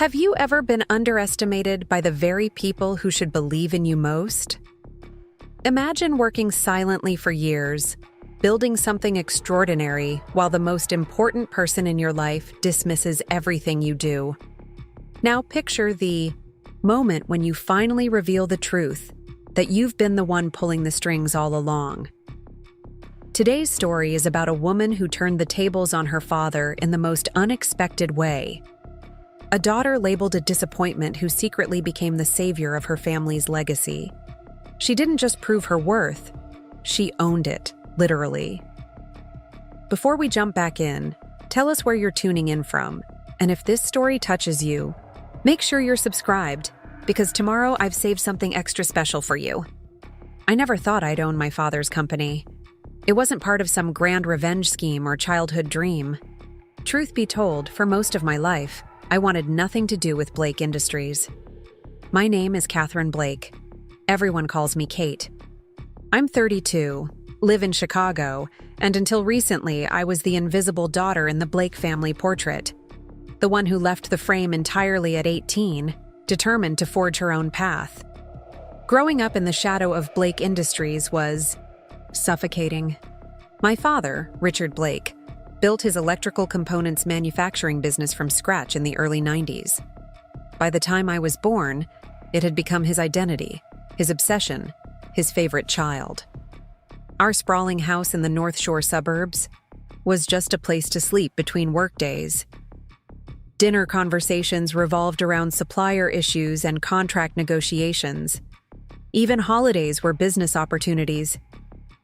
Have you ever been underestimated by the very people who should believe in you most? Imagine working silently for years, building something extraordinary while the most important person in your life dismisses everything you do. Now picture the moment when you finally reveal the truth, that you've been the one pulling the strings all along. Today's story is about a woman who turned the tables on her father in the most unexpected way. A daughter labeled a disappointment who secretly became the savior of her family's legacy. She didn't just prove her worth, she owned it, literally. Before we jump back in, tell us where you're tuning in from, and if this story touches you, make sure you're subscribed, because tomorrow I've saved something extra special for you. I never thought I'd own my father's company. It wasn't part of some grand revenge scheme or childhood dream. Truth be told, for most of my life, I wanted nothing to do with Blake Industries. My name is Katherine Blake. Everyone calls me Kate. I'm 32, live in Chicago, and until recently I was the invisible daughter in the Blake family portrait. The one who left the frame entirely at 18, determined to forge her own path. Growing up in the shadow of Blake Industries was suffocating. My father, Richard Blake, built his electrical components manufacturing business from scratch in the early 90s. By the time I was born, it had become his identity, his obsession, his favorite child. Our sprawling house in the North Shore suburbs was just a place to sleep between workdays. Dinner conversations revolved around supplier issues and contract negotiations. Even holidays were business opportunities.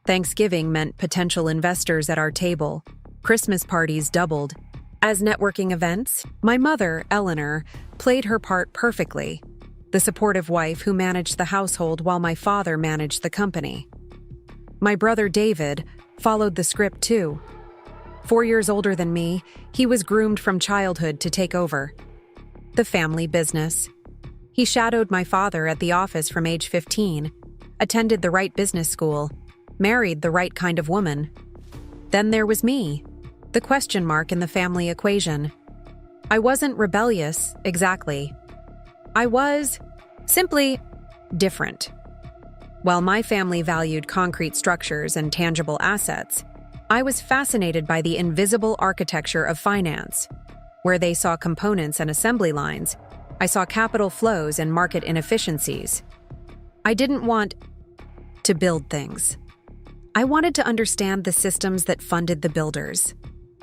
Thanksgiving meant potential investors at our table. Christmas parties doubled. As networking events, my mother, Eleanor, played her part perfectly, the supportive wife who managed the household while my father managed the company. My brother David followed the script too. 4 years older than me, he was groomed from childhood to take over the family business. He shadowed my father at the office from age 15, attended the right business school, married the right kind of woman. Then there was me, the question mark in the family equation. I wasn't rebellious, exactly. I was simply different. While my family valued concrete structures and tangible assets, I was fascinated by the invisible architecture of finance. Where they saw components and assembly lines, I saw capital flows and market inefficiencies. I didn't want to build things. I wanted to understand the systems that funded the builders.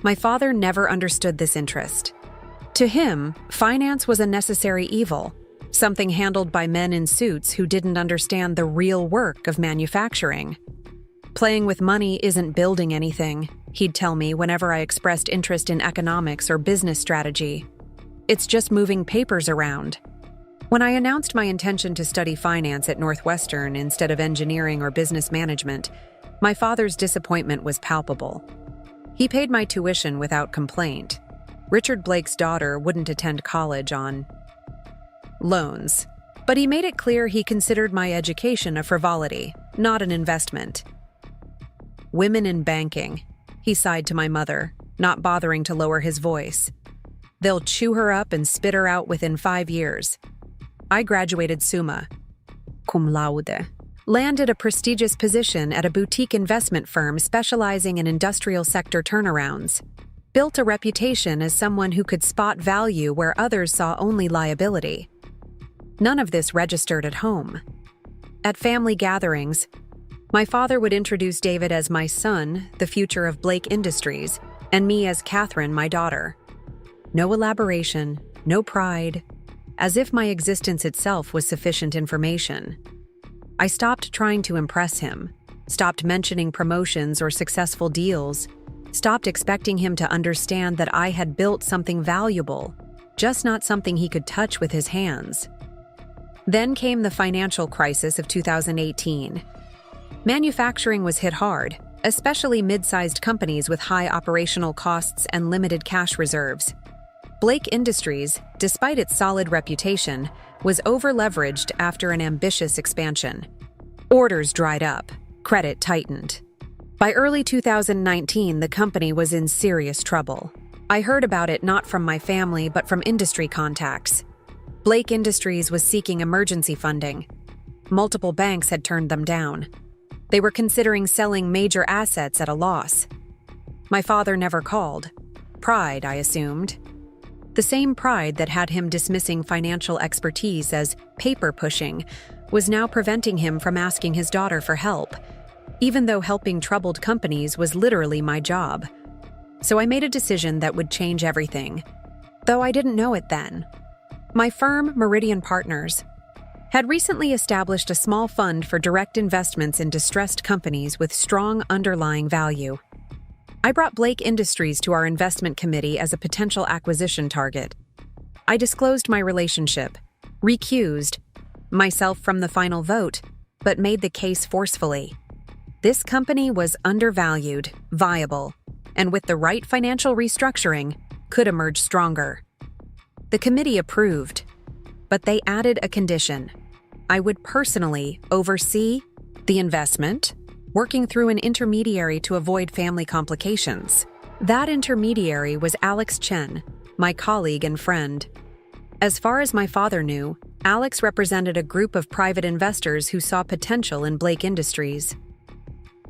My father never understood this interest. To him, finance was a necessary evil, something handled by men in suits who didn't understand the real work of manufacturing. Playing with money isn't building anything, he'd tell me whenever I expressed interest in economics or business strategy. It's just moving papers around. When I announced my intention to study finance at Northwestern instead of engineering or business management, my father's disappointment was palpable. He paid my tuition without complaint. Richard Blake's daughter wouldn't attend college on loans, but he made it clear he considered my education a frivolity, not an investment. Women in banking, he sighed to my mother, not bothering to lower his voice. They'll chew her up and spit her out within 5 years. I graduated summa cum laude, landed a prestigious position at a boutique investment firm specializing in industrial sector turnarounds, built a reputation as someone who could spot value where others saw only liability. None of this registered at home. At family gatherings, my father would introduce David as my son, the future of Blake Industries, and me as Katherine, my daughter. No elaboration, no pride, as if my existence itself was sufficient information. I stopped trying to impress him, stopped mentioning promotions or successful deals, stopped expecting him to understand that I had built something valuable, just not something he could touch with his hands. Then came the financial crisis of 2018. Manufacturing was hit hard, especially mid-sized companies with high operational costs and limited cash reserves. Blake Industries, despite its solid reputation, was over-leveraged after an ambitious expansion. Orders dried up, credit tightened. By early 2019, the company was in serious trouble. I heard about it not from my family but from industry contacts. Blake Industries was seeking emergency funding. Multiple banks had turned them down. They were considering selling major assets at a loss. My father never called. Pride, I assumed. The same pride that had him dismissing financial expertise as paper pushing was now preventing him from asking his daughter for help, even though helping troubled companies was literally my job. So I made a decision that would change everything, though I didn't know it then. My firm, Meridian Partners, had recently established a small fund for direct investments in distressed companies with strong underlying value. I brought Blake Industries to our investment committee as a potential acquisition target. I disclosed my relationship, recused myself from the final vote, but made the case forcefully. This company was undervalued, viable, and with the right financial restructuring, could emerge stronger. The committee approved, but they added a condition. I would personally oversee the investment, working through an intermediary to avoid family complications. That intermediary was Alex Chen, my colleague and friend. As far as my father knew, Alex represented a group of private investors who saw potential in Blake Industries.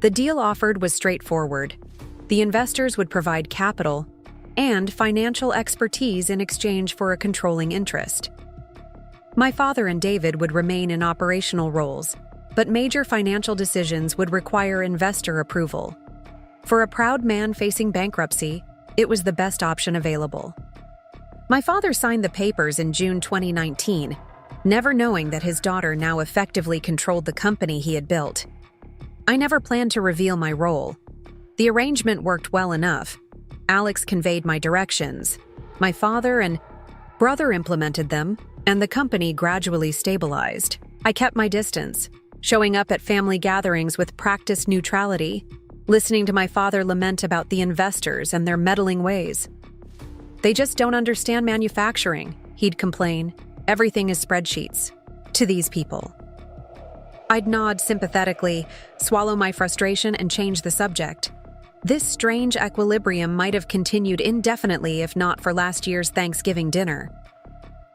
The deal offered was straightforward. The investors would provide capital and financial expertise in exchange for a controlling interest. My father and David would remain in operational roles, but major financial decisions would require investor approval. For a proud man facing bankruptcy, it was the best option available. My father signed the papers in June 2019, never knowing that his daughter now effectively controlled the company he had built. I never planned to reveal my role. The arrangement worked well enough. Alex conveyed my directions. My father and brother implemented them, and the company gradually stabilized. I kept my distance, showing up at family gatherings with practiced neutrality, listening to my father lament about the investors and their meddling ways. "They just don't understand manufacturing," he'd complain. "Everything is spreadsheets." To these people. I'd nod sympathetically, swallow my frustration, and change the subject. This strange equilibrium might have continued indefinitely if not for last year's Thanksgiving dinner.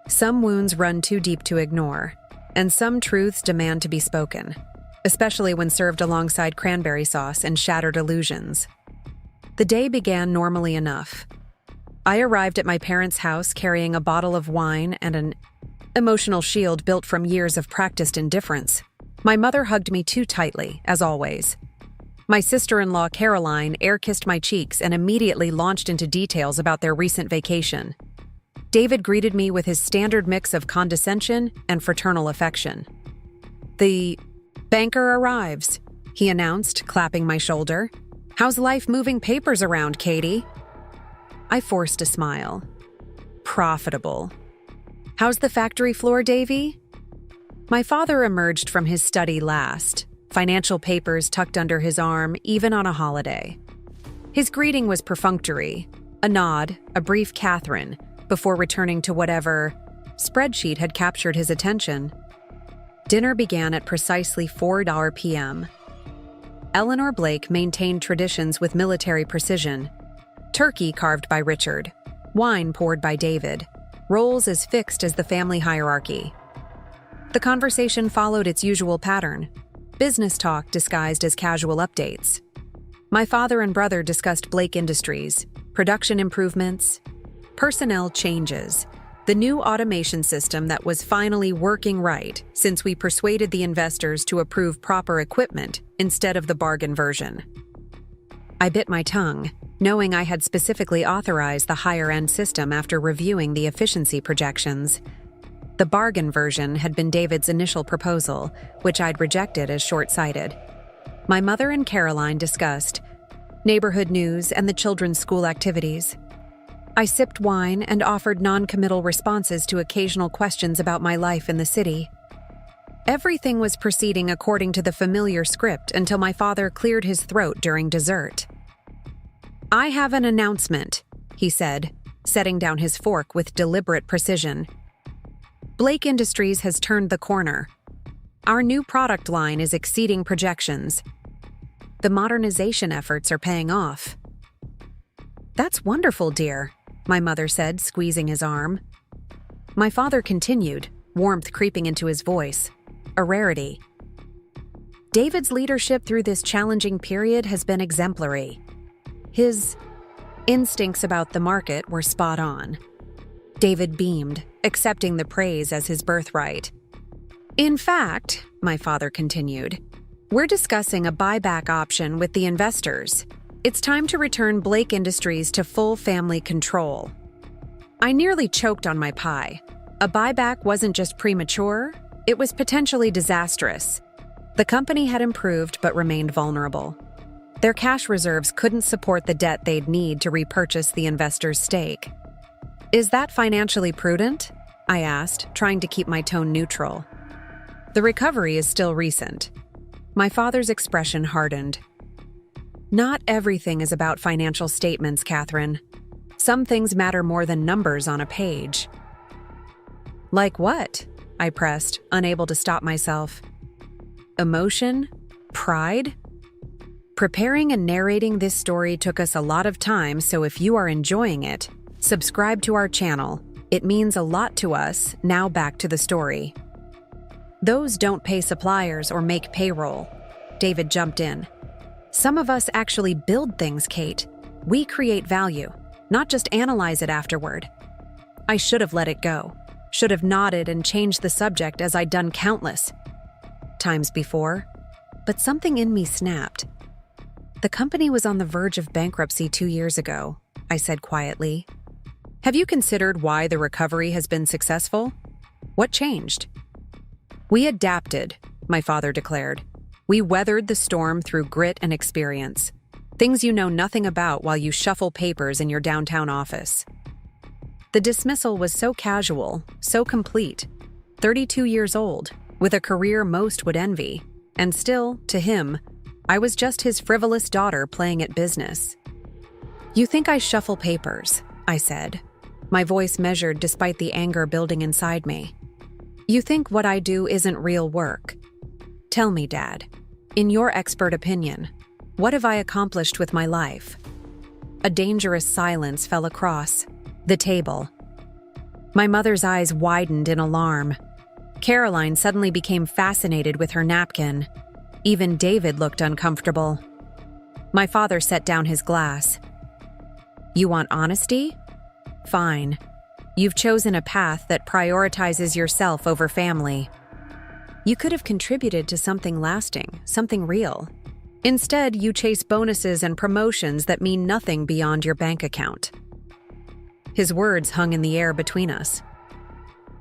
Some wounds run too deep to ignore, and some truths demand to be spoken, especially when served alongside cranberry sauce and shattered illusions. The day began normally enough. I arrived at my parents' house carrying a bottle of wine and an emotional shield built from years of practiced indifference. My mother hugged me too tightly, as always. My sister-in-law, Caroline, air-kissed my cheeks and immediately launched into details about their recent vacation. David greeted me with his standard mix of condescension and fraternal affection. "The banker arrives," he announced, clapping my shoulder. "How's life moving papers around, Katie?" I forced a smile. "Profitable. How's the factory floor, Davy?" My father emerged from his study last, financial papers tucked under his arm, even on a holiday. His greeting was perfunctory, a nod, a brief Katherine, before returning to whatever spreadsheet had captured his attention. Dinner began at precisely 4 p.m. Eleanor Blake maintained traditions with military precision. Turkey carved by Richard, wine poured by David, roles as fixed as the family hierarchy. The conversation followed its usual pattern, business talk disguised as casual updates. My father and brother discussed Blake Industries, production improvements, personnel changes, the new automation system that was finally working right since we persuaded the investors to approve proper equipment instead of the bargain version. I bit my tongue, knowing I had specifically authorized the higher-end system after reviewing the efficiency projections. The bargain version had been David's initial proposal, which I'd rejected as short-sighted. My mother and Caroline discussed neighborhood news and the children's school activities. I sipped wine and offered non-committal responses to occasional questions about my life in the city. Everything was proceeding according to the familiar script until my father cleared his throat during dessert. "I have an announcement," he said, setting down his fork with deliberate precision. "Blake Industries has turned the corner. Our new product line is exceeding projections. The modernization efforts are paying off." "That's wonderful, dear," my mother said, squeezing his arm. My father continued, warmth creeping into his voice. A rarity. David's leadership through this challenging period has been exemplary. His instincts about the market were spot on. David beamed, accepting the praise as his birthright. In fact, my father continued, we're discussing a buyback option with the investors. It's time to return Blake Industries to full family control. I nearly choked on my pie. A buyback wasn't just premature, it was potentially disastrous. The company had improved but remained vulnerable. Their cash reserves couldn't support the debt they'd need to repurchase the investors' stake. Is that financially prudent? I asked, trying to keep my tone neutral. The recovery is still recent. My father's expression hardened. Not everything is about financial statements, Katherine. Some things matter more than numbers on a page. Like what? I pressed, unable to stop myself. Emotion? Pride? Preparing and narrating this story took us a lot of time, so if you are enjoying it, subscribe to our channel. It means a lot to us. Now back to the story. Those don't pay suppliers or make payroll. David jumped in. Some of us actually build things, Kate. We create value, not just analyze it afterward. I should have let it go. Should have nodded and changed the subject as I'd done countless times before. But something in me snapped. The company was on the verge of bankruptcy 2 years ago, I said quietly. Have you considered why the recovery has been successful? What changed? We adapted, my father declared. We weathered the storm through grit and experience. Things you know nothing about while you shuffle papers in your downtown office. The dismissal was so casual, so complete. 32 years old, with a career most would envy. And still, to him, I was just his frivolous daughter playing at business. You think I shuffle papers, I said, my voice measured despite the anger building inside me. You think what I do isn't real work. Tell me, Dad, in your expert opinion, what have I accomplished with my life? A dangerous silence fell across the table. My mother's eyes widened in alarm. Caroline suddenly became fascinated with her napkin. Even David looked uncomfortable. My father set down his glass. You want honesty? Fine. You've chosen a path that prioritizes yourself over family. You could have contributed to something lasting, something real. Instead, you chase bonuses and promotions that mean nothing beyond your bank account. His words hung in the air between us.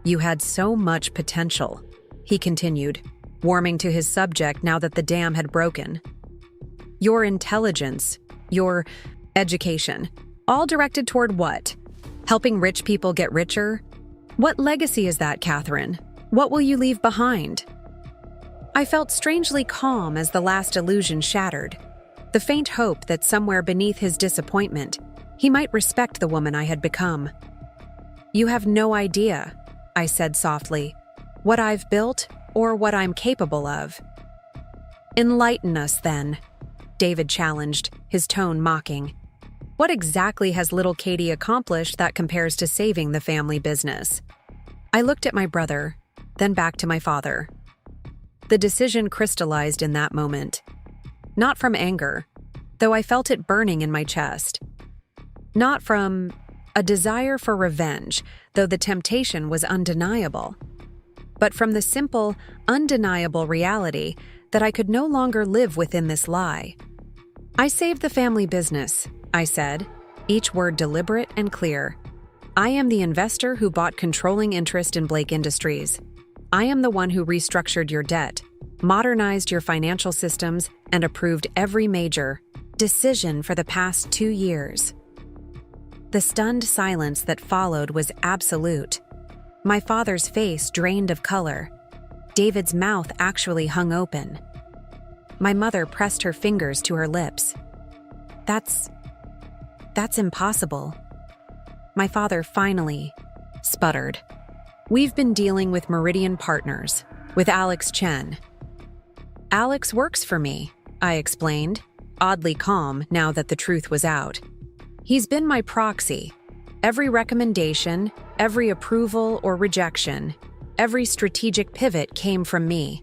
You had so much potential, he continued, warming to his subject now that the dam had broken. Your intelligence, your education, all directed toward what? Helping rich people get richer? What legacy is that, Katherine? What will you leave behind? I felt strangely calm as the last illusion shattered. The faint hope that somewhere beneath his disappointment, he might respect the woman I had become. You have no idea, I said softly, what I've built or what I'm capable of. Enlighten us, then, David challenged, his tone mocking. What exactly has little Katie accomplished that compares to saving the family business? I looked at my brother, then back to my father. The decision crystallized in that moment. Not from anger, though I felt it burning in my chest. Not from a desire for revenge, though the temptation was undeniable. But from the simple, undeniable reality that I could no longer live within this lie. I saved the family business, I said, each word deliberate and clear. I am the investor who bought controlling interest in Blake Industries. I am the one who restructured your debt, modernized your financial systems, and approved every major decision for the past 2 years. The stunned silence that followed was absolute. My father's face drained of color. David's mouth actually hung open. My mother pressed her fingers to her lips. That's impossible. My father finally sputtered. We've been dealing with Meridian Partners, with Alex Chen. Alex works for me, I explained, oddly calm now that the truth was out. He's been my proxy. Every recommendation, every approval or rejection, every strategic pivot came from me.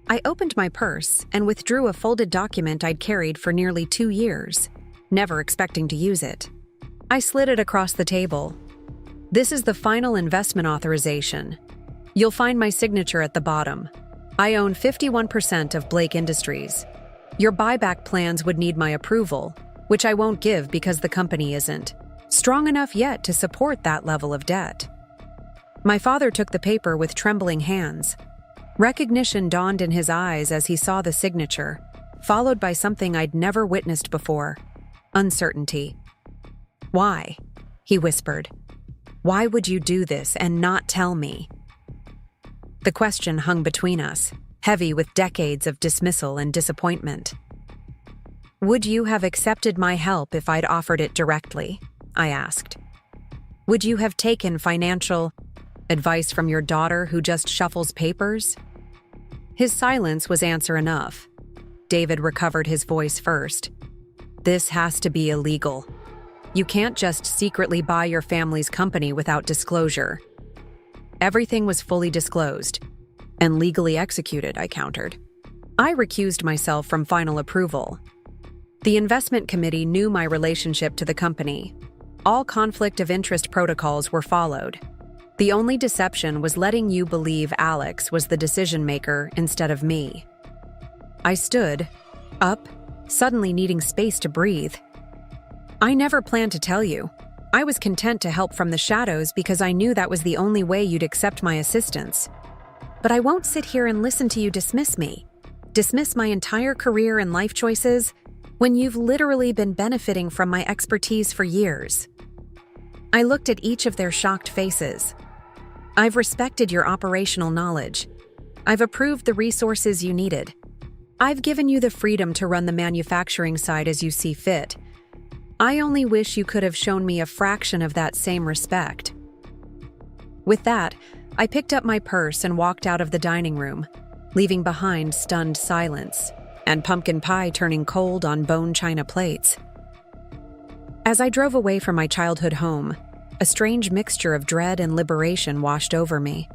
I opened my purse and withdrew a folded document I'd carried for nearly 2 years, never expecting to use it. I slid it across the table. This is the final investment authorization. You'll find my signature at the bottom. I own 51% of Blake Industries. Your buyback plans would need my approval, which I won't give because the company isn't strong enough yet to support that level of debt. My father took the paper with trembling hands. Recognition dawned in his eyes as he saw the signature, followed by something I'd never witnessed before: uncertainty. "Why?" he whispered. "Why would you do this and not tell me?" The question hung between us, heavy with decades of dismissal and disappointment. "Would you have accepted my help if I'd offered it directly?" I asked. "Would you have taken financial advice from your daughter who just shuffles papers?" His silence was answer enough. David recovered his voice first. "This has to be illegal. You can't just secretly buy your family's company without disclosure." Everything was fully disclosed and legally executed, I countered. I recused myself from final approval. The investment committee knew my relationship to the company. All conflict of interest protocols were followed. The only deception was letting you believe Alex was the decision maker instead of me. I stood up, suddenly needing space to breathe. "I never planned to tell you. I was content to help from the shadows because I knew that was the only way you'd accept my assistance. But I won't sit here and listen to you dismiss me. Dismiss my entire career and life choices when you've literally been benefiting from my expertise for years." I looked at each of their shocked faces. "I've respected your operational knowledge. I've approved the resources you needed. I've given you the freedom to run the manufacturing side as you see fit. I only wish you could have shown me a fraction of that same respect." With that, I picked up my purse and walked out of the dining room, leaving behind stunned silence and pumpkin pie turning cold on bone china plates. As I drove away from my childhood home, a strange mixture of dread and liberation washed over me.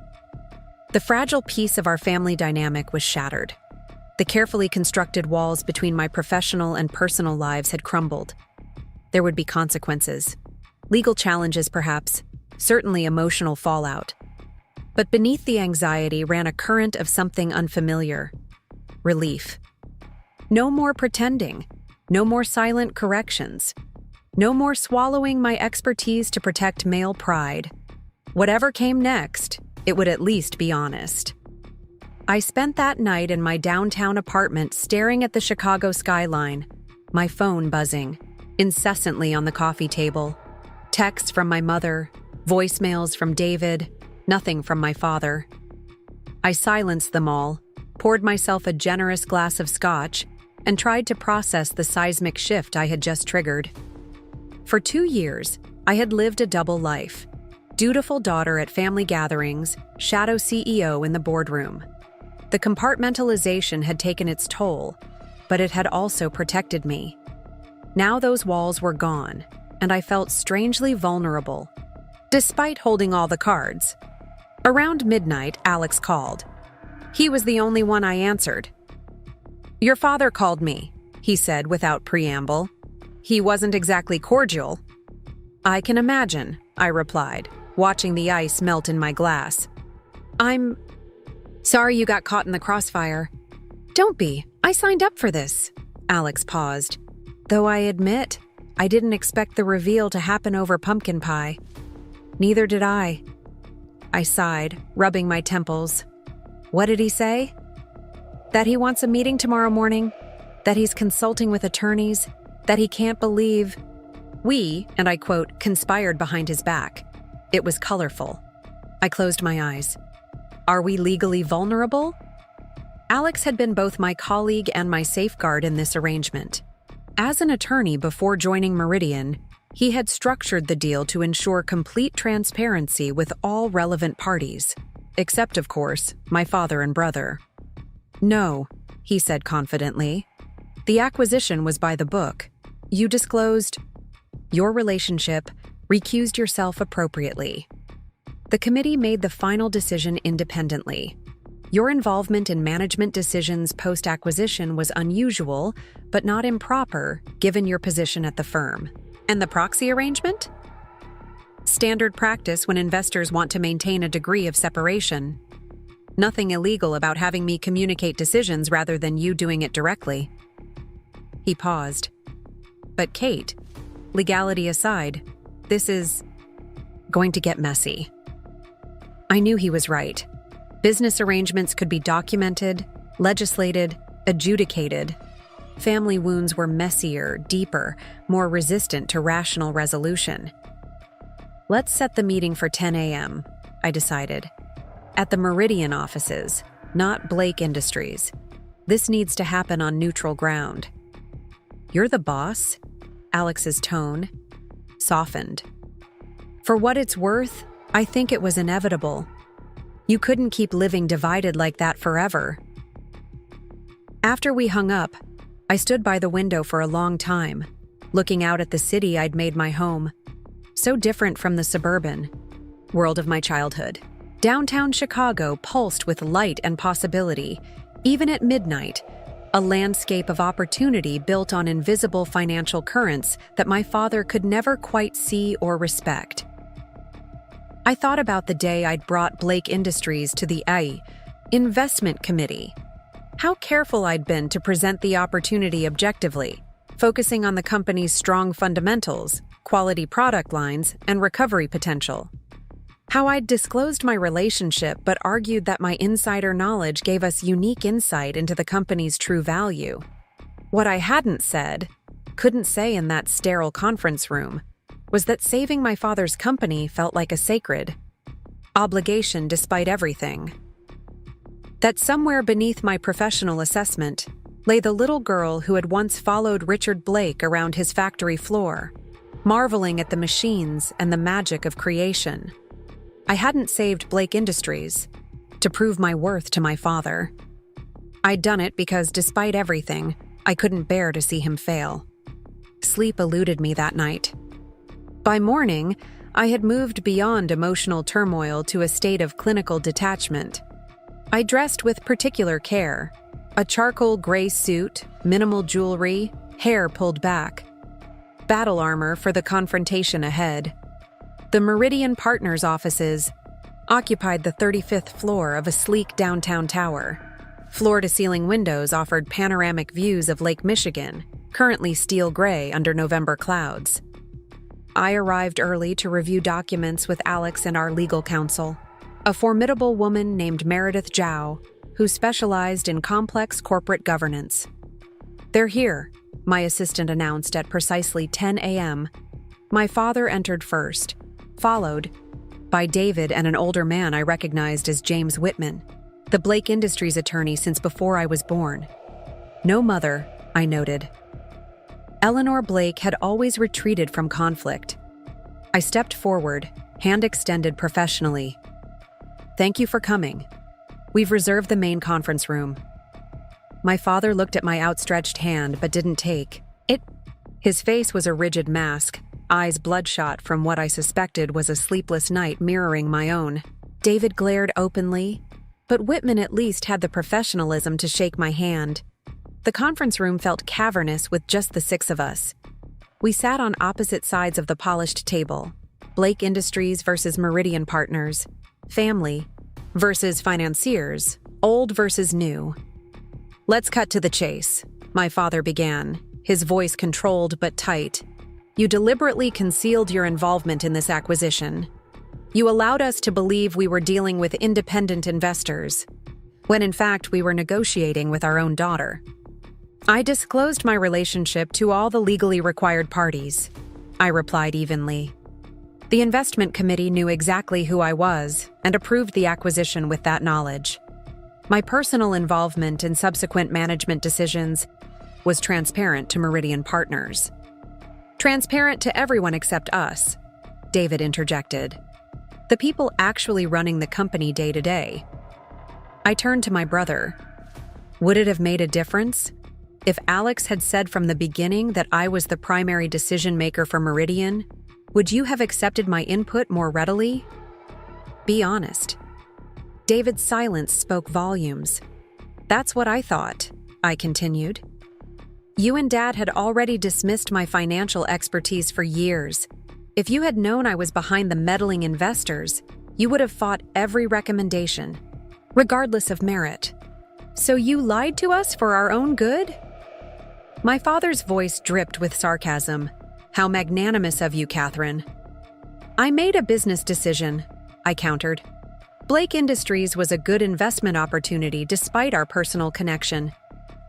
The fragile piece of our family dynamic was shattered. The carefully constructed walls between my professional and personal lives had crumbled. There would be consequences. Legal challenges, perhaps, certainly emotional fallout. But beneath the anxiety ran a current of something unfamiliar: relief. No more pretending, no more silent corrections, no more swallowing my expertise to protect male pride. Whatever came next, it would at least be honest. I spent that night in my downtown apartment staring at the Chicago skyline, my phone buzzing incessantly on the coffee table. Texts from my mother, voicemails from David, nothing from my father. I silenced them all, poured myself a generous glass of scotch, and tried to process the seismic shift I had just triggered. For 2 years, I had lived a double life: dutiful daughter at family gatherings, shadow CEO in the boardroom. The compartmentalization had taken its toll, but it had also protected me. Now those walls were gone, and I felt strangely vulnerable, despite holding all the cards. Around midnight, Alex called. He was the only one I answered. "Your father called me," he said without preamble. "He wasn't exactly cordial." "I can imagine," I replied, watching the ice melt in my glass. "I'm sorry you got caught in the crossfire." "Don't be. I signed up for this." Alex paused. "Though I admit, I didn't expect the reveal to happen over pumpkin pie." "Neither did I." I sighed, rubbing my temples. "What did he say?" "That he wants a meeting tomorrow morning, that he's consulting with attorneys, that he can't believe we, and I quote, conspired behind his back." It was colorful. I closed my eyes. Are we legally vulnerable? Alex had been both my colleague and my safeguard in this arrangement. As an attorney before joining Meridian, he had structured the deal to ensure complete transparency with all relevant parties, except, of course, my father and brother. "No," he said confidently. "The acquisition was by the book. You disclosed your relationship, Recused yourself appropriately. The committee made the final decision independently. Your involvement in management decisions post-acquisition was unusual, but not improper, given your position at the firm. And the proxy arrangement? Standard practice when investors want to maintain a degree of separation. Nothing illegal about having me communicate decisions rather than you doing it directly. He paused. But Kate, legality aside, this is going to get messy. I knew he was right. Business arrangements could be documented, legislated, adjudicated. Family wounds were messier, deeper, more resistant to rational resolution. Let's set the meeting for 10 a.m., I decided. At the Meridian offices, not Blake Industries. This needs to happen on neutral ground. You're the boss? Alex's tone softened. For what it's worth, I think it was inevitable. You couldn't keep living divided like that forever. After we hung up, I stood by the window for a long time, looking out at the city I'd made my home. So different from the suburban world of my childhood. Downtown Chicago pulsed with light and possibility. Even at midnight, a landscape of opportunity built on invisible financial currents that my father could never quite see or respect. I thought about the day I'd brought Blake Industries to the investment committee. How careful I'd been to present the opportunity objectively, focusing on the company's strong fundamentals, quality product lines, and recovery potential. How I'd disclosed my relationship but argued that my insider knowledge gave us unique insight into the company's true value. What I hadn't said, couldn't say in that sterile conference room, was that saving my father's company felt like a sacred obligation despite everything. That somewhere beneath my professional assessment lay the little girl who had once followed Richard Blake around his factory floor, marveling at the machines and the magic of creation. I hadn't saved Blake Industries to prove my worth to my father. I'd done it because, despite everything, I couldn't bear to see him fail. Sleep eluded me that night. By morning, I had moved beyond emotional turmoil to a state of clinical detachment. I dressed with particular care. A charcoal gray suit, minimal jewelry, hair pulled back. Battle armor for the confrontation ahead. The Meridian Partners offices occupied the 35th floor of a sleek downtown tower. Floor-to-ceiling windows offered panoramic views of Lake Michigan, currently steel gray under November clouds. I arrived early to review documents with Alex and our legal counsel, a formidable woman named Meredith Zhao, who specialized in complex corporate governance. "They're here," my assistant announced at precisely 10 a.m. My father entered first, followed by David and an older man I recognized as James Whitman, the Blake Industries attorney since before I was born. No mother, I noted. Eleanor Blake had always retreated from conflict. I stepped forward, hand extended professionally. "Thank you for coming. We've reserved the main conference room." My father looked at my outstretched hand but didn't take it. His face was a rigid mask, eyes bloodshot from what I suspected was a sleepless night mirroring my own. David glared openly, but Whitman at least had the professionalism to shake my hand. The conference room felt cavernous with just the 6 of us. We sat on opposite sides of the polished table. Blake Industries versus Meridian Partners. Family versus financiers. Old versus new. "Let's cut to the chase," my father began, his voice controlled but tight. "You deliberately concealed your involvement in this acquisition. You allowed us to believe we were dealing with independent investors, when in fact we were negotiating with our own daughter." "I disclosed my relationship to all the legally required parties," I replied evenly. "The investment committee knew exactly who I was and approved the acquisition with that knowledge. My personal involvement in subsequent management decisions was transparent to Meridian Partners." "Transparent to everyone except us," David interjected. "The people actually running the company day to day." I turned to my brother. Would it have made a difference? If Alex had said from the beginning that I was the primary decision maker for Meridian, Would you have accepted my input more readily? Be honest. David's silence spoke volumes. That's what I thought, I continued. You and Dad had already dismissed my financial expertise for years. If you had known I was behind the meddling investors, you would have fought every recommendation, regardless of merit. So you lied to us for our own good? My father's voice dripped with sarcasm. How magnanimous of you, Katherine. I made a business decision, I countered. Blake Industries was a good investment opportunity despite our personal connection.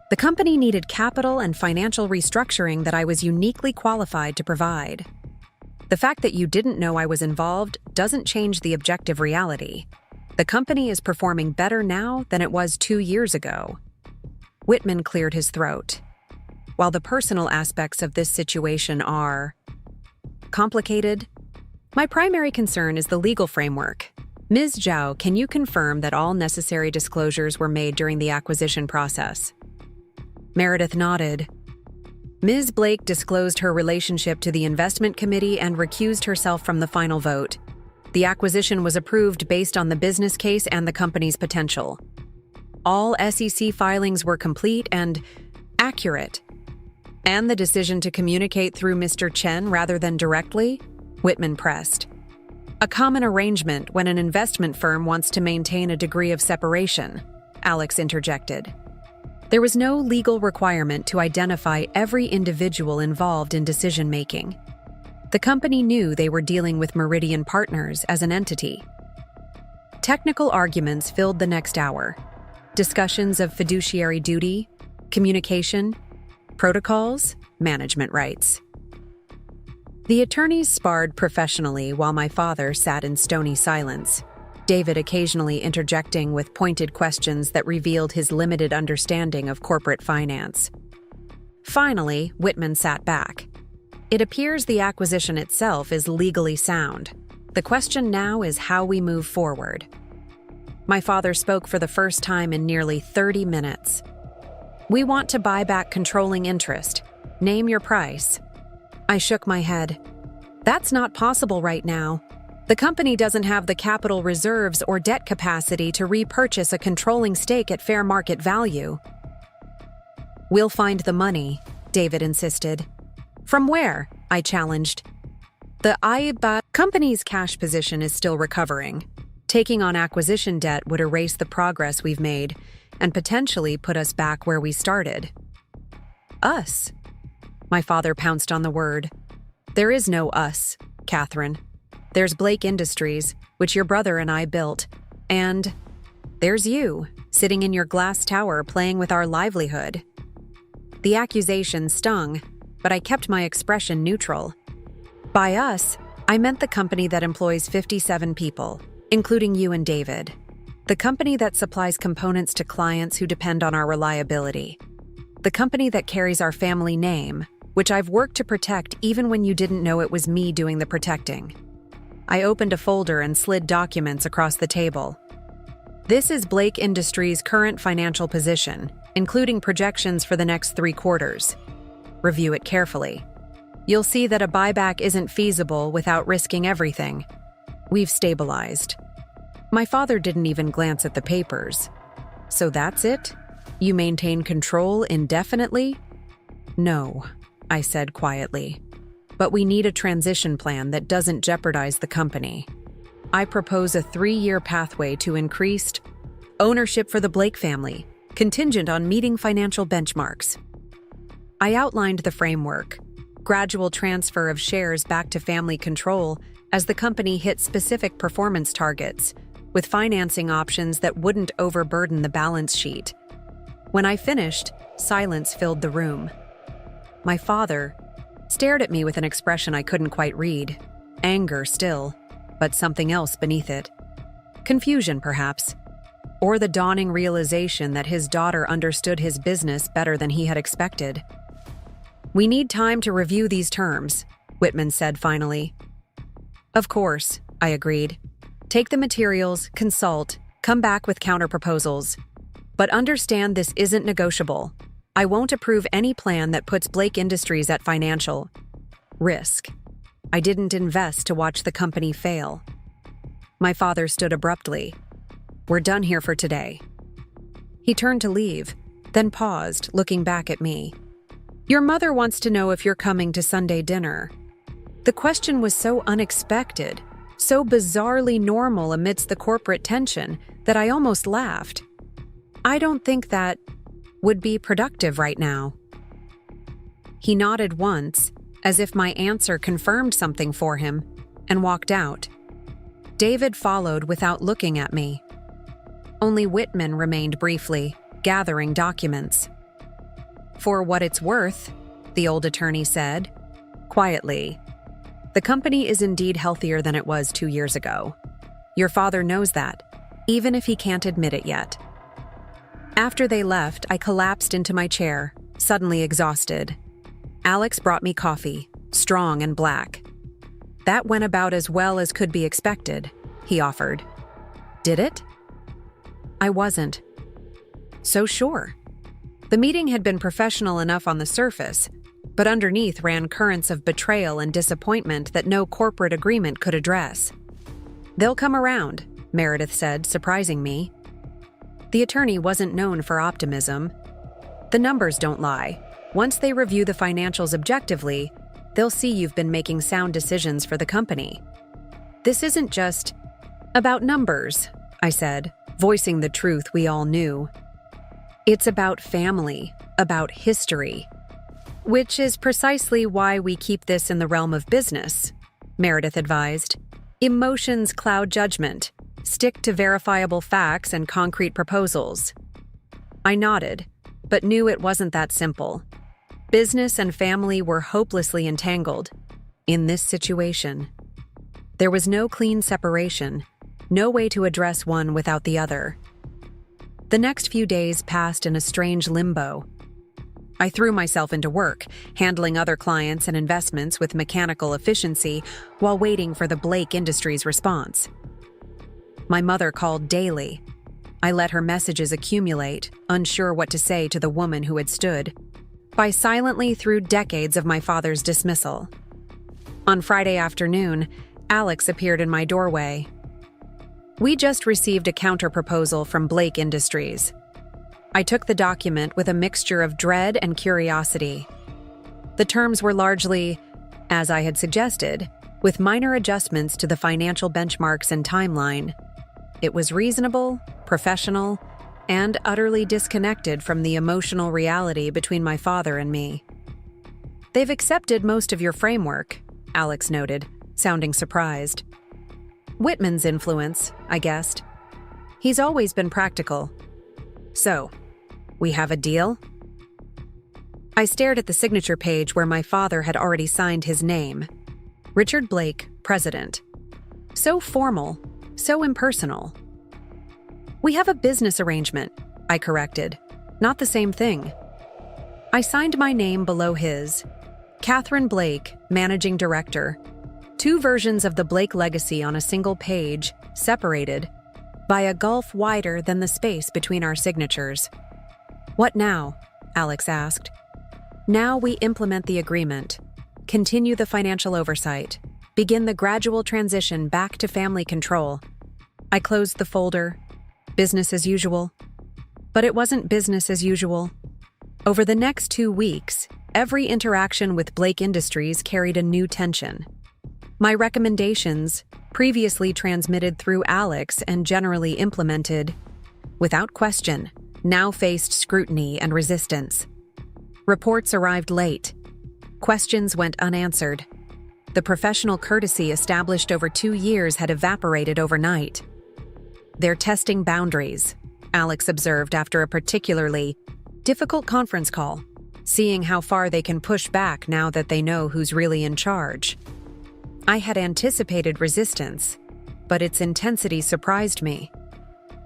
The company needed capital and financial restructuring that I was uniquely qualified to provide. The fact that you didn't know I was involved doesn't change the objective reality. The company is performing better now than it was 2 years ago. Whitman cleared his throat. While the personal aspects of this situation are complicated, my primary concern is the legal framework. Ms. Zhao, can you confirm that all necessary disclosures were made during the acquisition process? Meredith nodded. Ms. Blake disclosed her relationship to the investment committee and recused herself from the final vote. The acquisition was approved based on the business case and the company's potential. All SEC filings were complete and accurate. And the decision to communicate through Mr. Chen rather than directly? Whitman pressed. A common arrangement when an investment firm wants to maintain a degree of separation, Alex interjected. There was no legal requirement to identify every individual involved in decision-making. The company knew they were dealing with Meridian Partners as an entity. Technical arguments filled the next hour. Discussions of fiduciary duty, communication, protocols, management rights. The attorneys sparred professionally while my father sat in stony silence, David occasionally interjecting with pointed questions that revealed his limited understanding of corporate finance. Finally, Whitman sat back. It appears the acquisition itself is legally sound. The question now is how we move forward. My father spoke for the first time in nearly 30 minutes. We want to buy back controlling interest. Name your price. I shook my head. That's not possible right now. The company doesn't have the capital reserves or debt capacity to repurchase a controlling stake at fair market value. We'll find the money, David insisted. From where? I challenged. The IBA company's cash position is still recovering. Taking on acquisition debt would erase the progress we've made and potentially put us back where we started. Us? My father pounced on the word. There is no us, Katherine. There's Blake Industries, which your brother and I built, and there's you, sitting in your glass tower playing with our livelihood. The accusation stung, but I kept my expression neutral. By us, I meant the company that employs 57 people, including you and David. The company that supplies components to clients who depend on our reliability. The company that carries our family name, which I've worked to protect even when you didn't know it was me doing the protecting. I opened a folder and slid documents across the table. This is Blake Industries' current financial position, including projections for the next 3 quarters. Review it carefully. You'll see that a buyback isn't feasible without risking everything. We've stabilized. My father didn't even glance at the papers. So that's it? You maintain control indefinitely? No, I said quietly. But we need a transition plan that doesn't jeopardize the company. I propose a 3-year pathway to increased ownership for the Blake family, contingent on meeting financial benchmarks. I outlined the framework, gradual transfer of shares back to family control as the company hit specific performance targets, with financing options that wouldn't overburden the balance sheet. When I finished, silence filled the room. My father stared at me with an expression I couldn't quite read. Anger still, but something else beneath it. Confusion, perhaps. Or the dawning realization that his daughter understood his business better than he had expected. We need time to review these terms, Whitman said finally. Of course, I agreed. Take the materials, consult, come back with counterproposals. But understand this isn't negotiable. I won't approve any plan that puts Blake Industries at financial risk. I didn't invest to watch the company fail. My father stood abruptly. "We're done here for today." He turned to leave, then paused, looking back at me. "Your mother wants to know if you're coming to Sunday dinner." The question was so unexpected, so bizarrely normal amidst the corporate tension, that I almost laughed. "I don't think that would be productive right now." He nodded once, as if my answer confirmed something for him, and walked out. David followed without looking at me. Only Whitman remained briefly, gathering documents. "For what it's worth," the old attorney said, quietly, "the company is indeed healthier than it was 2 years ago. Your father knows that, even if he can't admit it yet." After they left, I collapsed into my chair, suddenly exhausted. Alex brought me coffee, strong and black. "That went about as well as could be expected," he offered. "Did it?" I wasn't so sure. The meeting had been professional enough on the surface, but underneath ran currents of betrayal and disappointment that no corporate agreement could address. "They'll come around," Meredith said, surprising me. The attorney wasn't known for optimism. "The numbers don't lie. Once they review the financials objectively, they'll see you've been making sound decisions for the company. This isn't just about numbers," I said, voicing the truth we all knew. "It's about family, about history. Which is precisely why we keep this in the realm of business," Meredith advised. "Emotions cloud judgment. Stick to verifiable facts and concrete proposals." I nodded, but knew it wasn't that simple. Business and family were hopelessly entangled in this situation. There was no clean separation, no way to address one without the other. The next few days passed in a strange limbo. I threw myself into work, handling other clients and investments with mechanical efficiency while waiting for the Blake Industries response. My mother called daily. I let her messages accumulate, unsure what to say to the woman who had stood by silently through decades of my father's dismissal. On Friday afternoon, Alex appeared in my doorway. "We just received a counterproposal from Blake Industries." I took the document with a mixture of dread and curiosity. The terms were largely, as I had suggested, with minor adjustments to the financial benchmarks and timeline. It was reasonable, professional, and utterly disconnected from the emotional reality between my father and me. "They've accepted most of your framework," Alex noted, sounding surprised. "Whitman's influence," I guessed. "He's always been practical." "So, we have a deal?" I stared at the signature page where my father had already signed his name. Richard Blake, President. So formal, so impersonal. "We have a business arrangement," I corrected. "Not the same thing." I signed my name below his. Katherine Blake, Managing Director. 2 versions of the Blake legacy on a single page, separated by a gulf wider than the space between our signatures. "What now?" Alex asked. "Now we implement the agreement, continue the financial oversight, begin the gradual transition back to family control." I closed the folder. Business as usual. But it wasn't business as usual. Over the next 2 weeks, every interaction with Blake Industries carried a new tension. My recommendations, previously transmitted through Alex and generally implemented, without question, now faced scrutiny and resistance. Reports arrived late. Questions went unanswered. The professional courtesy established over 2 years had evaporated overnight. "They're testing boundaries," Alex observed after a particularly difficult conference call, seeing how far they can push back now that they know who's really in charge. I had anticipated resistance, but its intensity surprised me.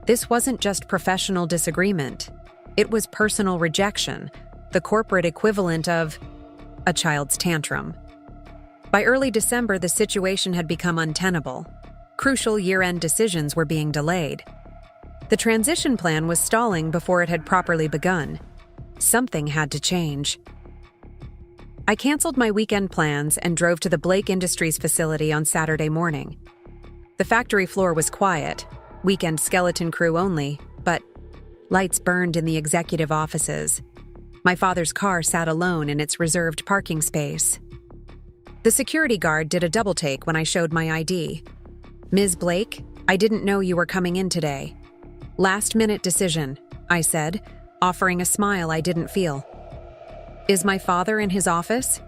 This wasn't just professional disagreement. It was personal rejection, the corporate equivalent of a child's tantrum. By early December, the situation had become untenable. Crucial year-end decisions were being delayed. The transition plan was stalling before it had properly begun. Something had to change. I canceled my weekend plans and drove to the Blake Industries facility on Saturday morning. The factory floor was quiet, weekend skeleton crew only, but lights burned in the executive offices. My father's car sat alone in its reserved parking space. The security guard did a double take when I showed my ID. "Ms. Blake, I didn't know you were coming in today." "Last-minute decision," I said, offering a smile I didn't feel. "Is my father in his office?"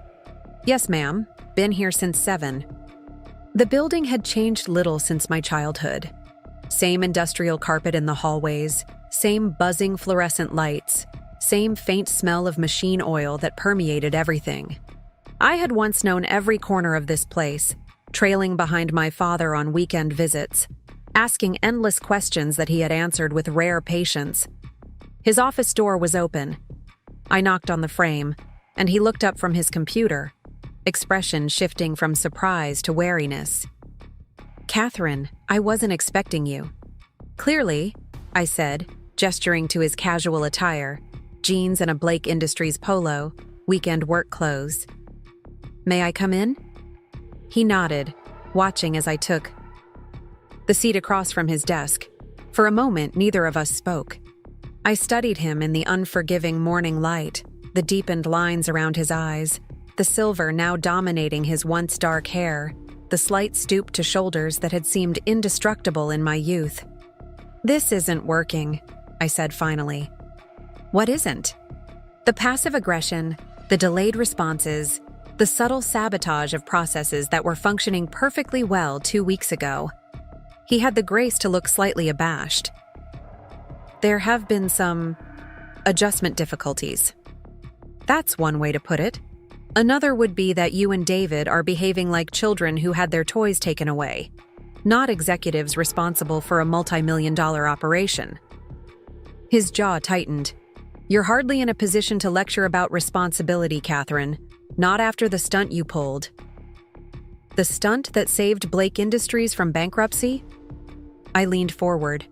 "Yes, ma'am. Been here since 7. The building had changed little since my childhood. Same industrial carpet in the hallways, same buzzing fluorescent lights, same faint smell of machine oil that permeated everything. I had once known every corner of this place, trailing behind my father on weekend visits, asking endless questions that he had answered with rare patience. His office door was open. I knocked on the frame, and he looked up from his computer, expression shifting from surprise to wariness. "Katherine, I wasn't expecting you." "Clearly," I said, gesturing to his casual attire, jeans and a Blake Industries polo, weekend work clothes. "May I come in?" He nodded, watching as I took the seat across from his desk. For a moment, neither of us spoke. I studied him in the unforgiving morning light, the deepened lines around his eyes, the silver now dominating his once dark hair, the slight stoop to shoulders that had seemed indestructible in my youth. "This isn't working," I said finally. "What isn't?" "The passive aggression, the delayed responses, the subtle sabotage of processes that were functioning perfectly well 2 weeks ago." He had the grace to look slightly abashed. "There have been some adjustment difficulties." "That's one way to put it. Another would be that you and David are behaving like children who had their toys taken away, not executives responsible for a multi-million-dollar operation." His jaw tightened. "You're hardly in a position to lecture about responsibility, Katherine. Not after the stunt you pulled." "The stunt that saved Blake Industries from bankruptcy?" I leaned forward.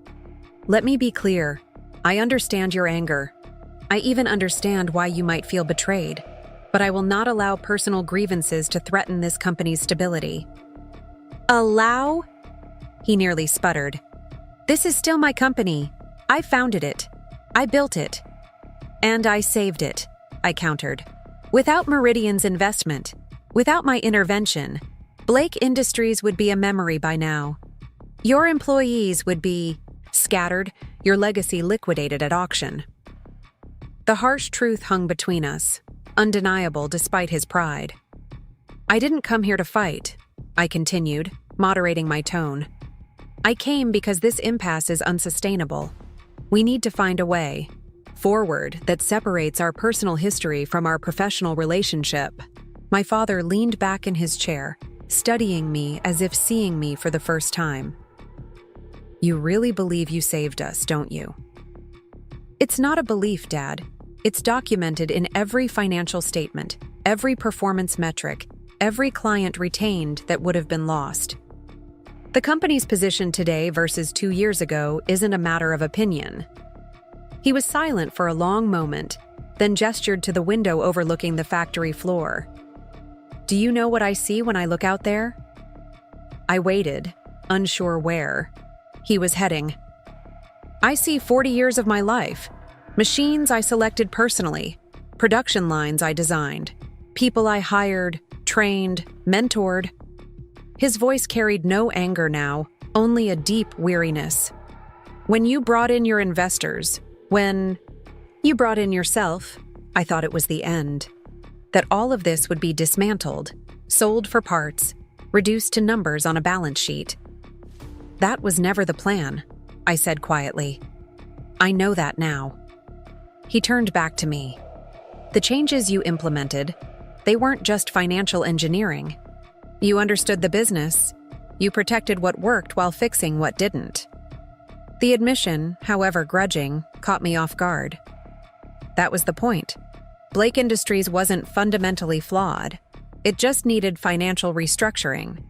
"Let me be clear. I understand your anger. I even understand why you might feel betrayed. But I will not allow personal grievances to threaten this company's stability." "Allow?" He nearly sputtered. "This is still my company. I founded it. I built it. And I saved it," I countered. "Without Meridian's investment, without my intervention, Blake Industries would be a memory by now. Your employees would be scattered, your legacy liquidated at auction." The harsh truth hung between us, undeniable despite his pride. "I didn't come here to fight," I continued, moderating my tone. "I came because this impasse is unsustainable. We need to find a way forward that separates our personal history from our professional relationship." My father leaned back in his chair, studying me as if seeing me for the first time. "You really believe you saved us, don't you?" "It's not a belief, Dad. It's documented in every financial statement, every performance metric, every client retained that would have been lost. The company's position today versus 2 years ago isn't a matter of opinion." He was silent for a long moment, then gestured to the window overlooking the factory floor. "Do you know what I see when I look out there?" I waited, unsure where he was heading. "I see 40 years of my life. Machines I selected personally, production lines I designed, people I hired, trained, mentored." His voice carried no anger now, only a deep weariness. "When you brought in your investors, when you brought in yourself, I thought it was the end. That all of this would be dismantled, sold for parts, reduced to numbers on a balance sheet. That was never the plan," I said quietly. "I know that now." He turned back to me. "The changes you implemented, they weren't just financial engineering. You understood the business. You protected what worked while fixing what didn't." The admission, however grudging, caught me off guard. That was the point. Blake Industries wasn't fundamentally flawed. It just needed financial restructuring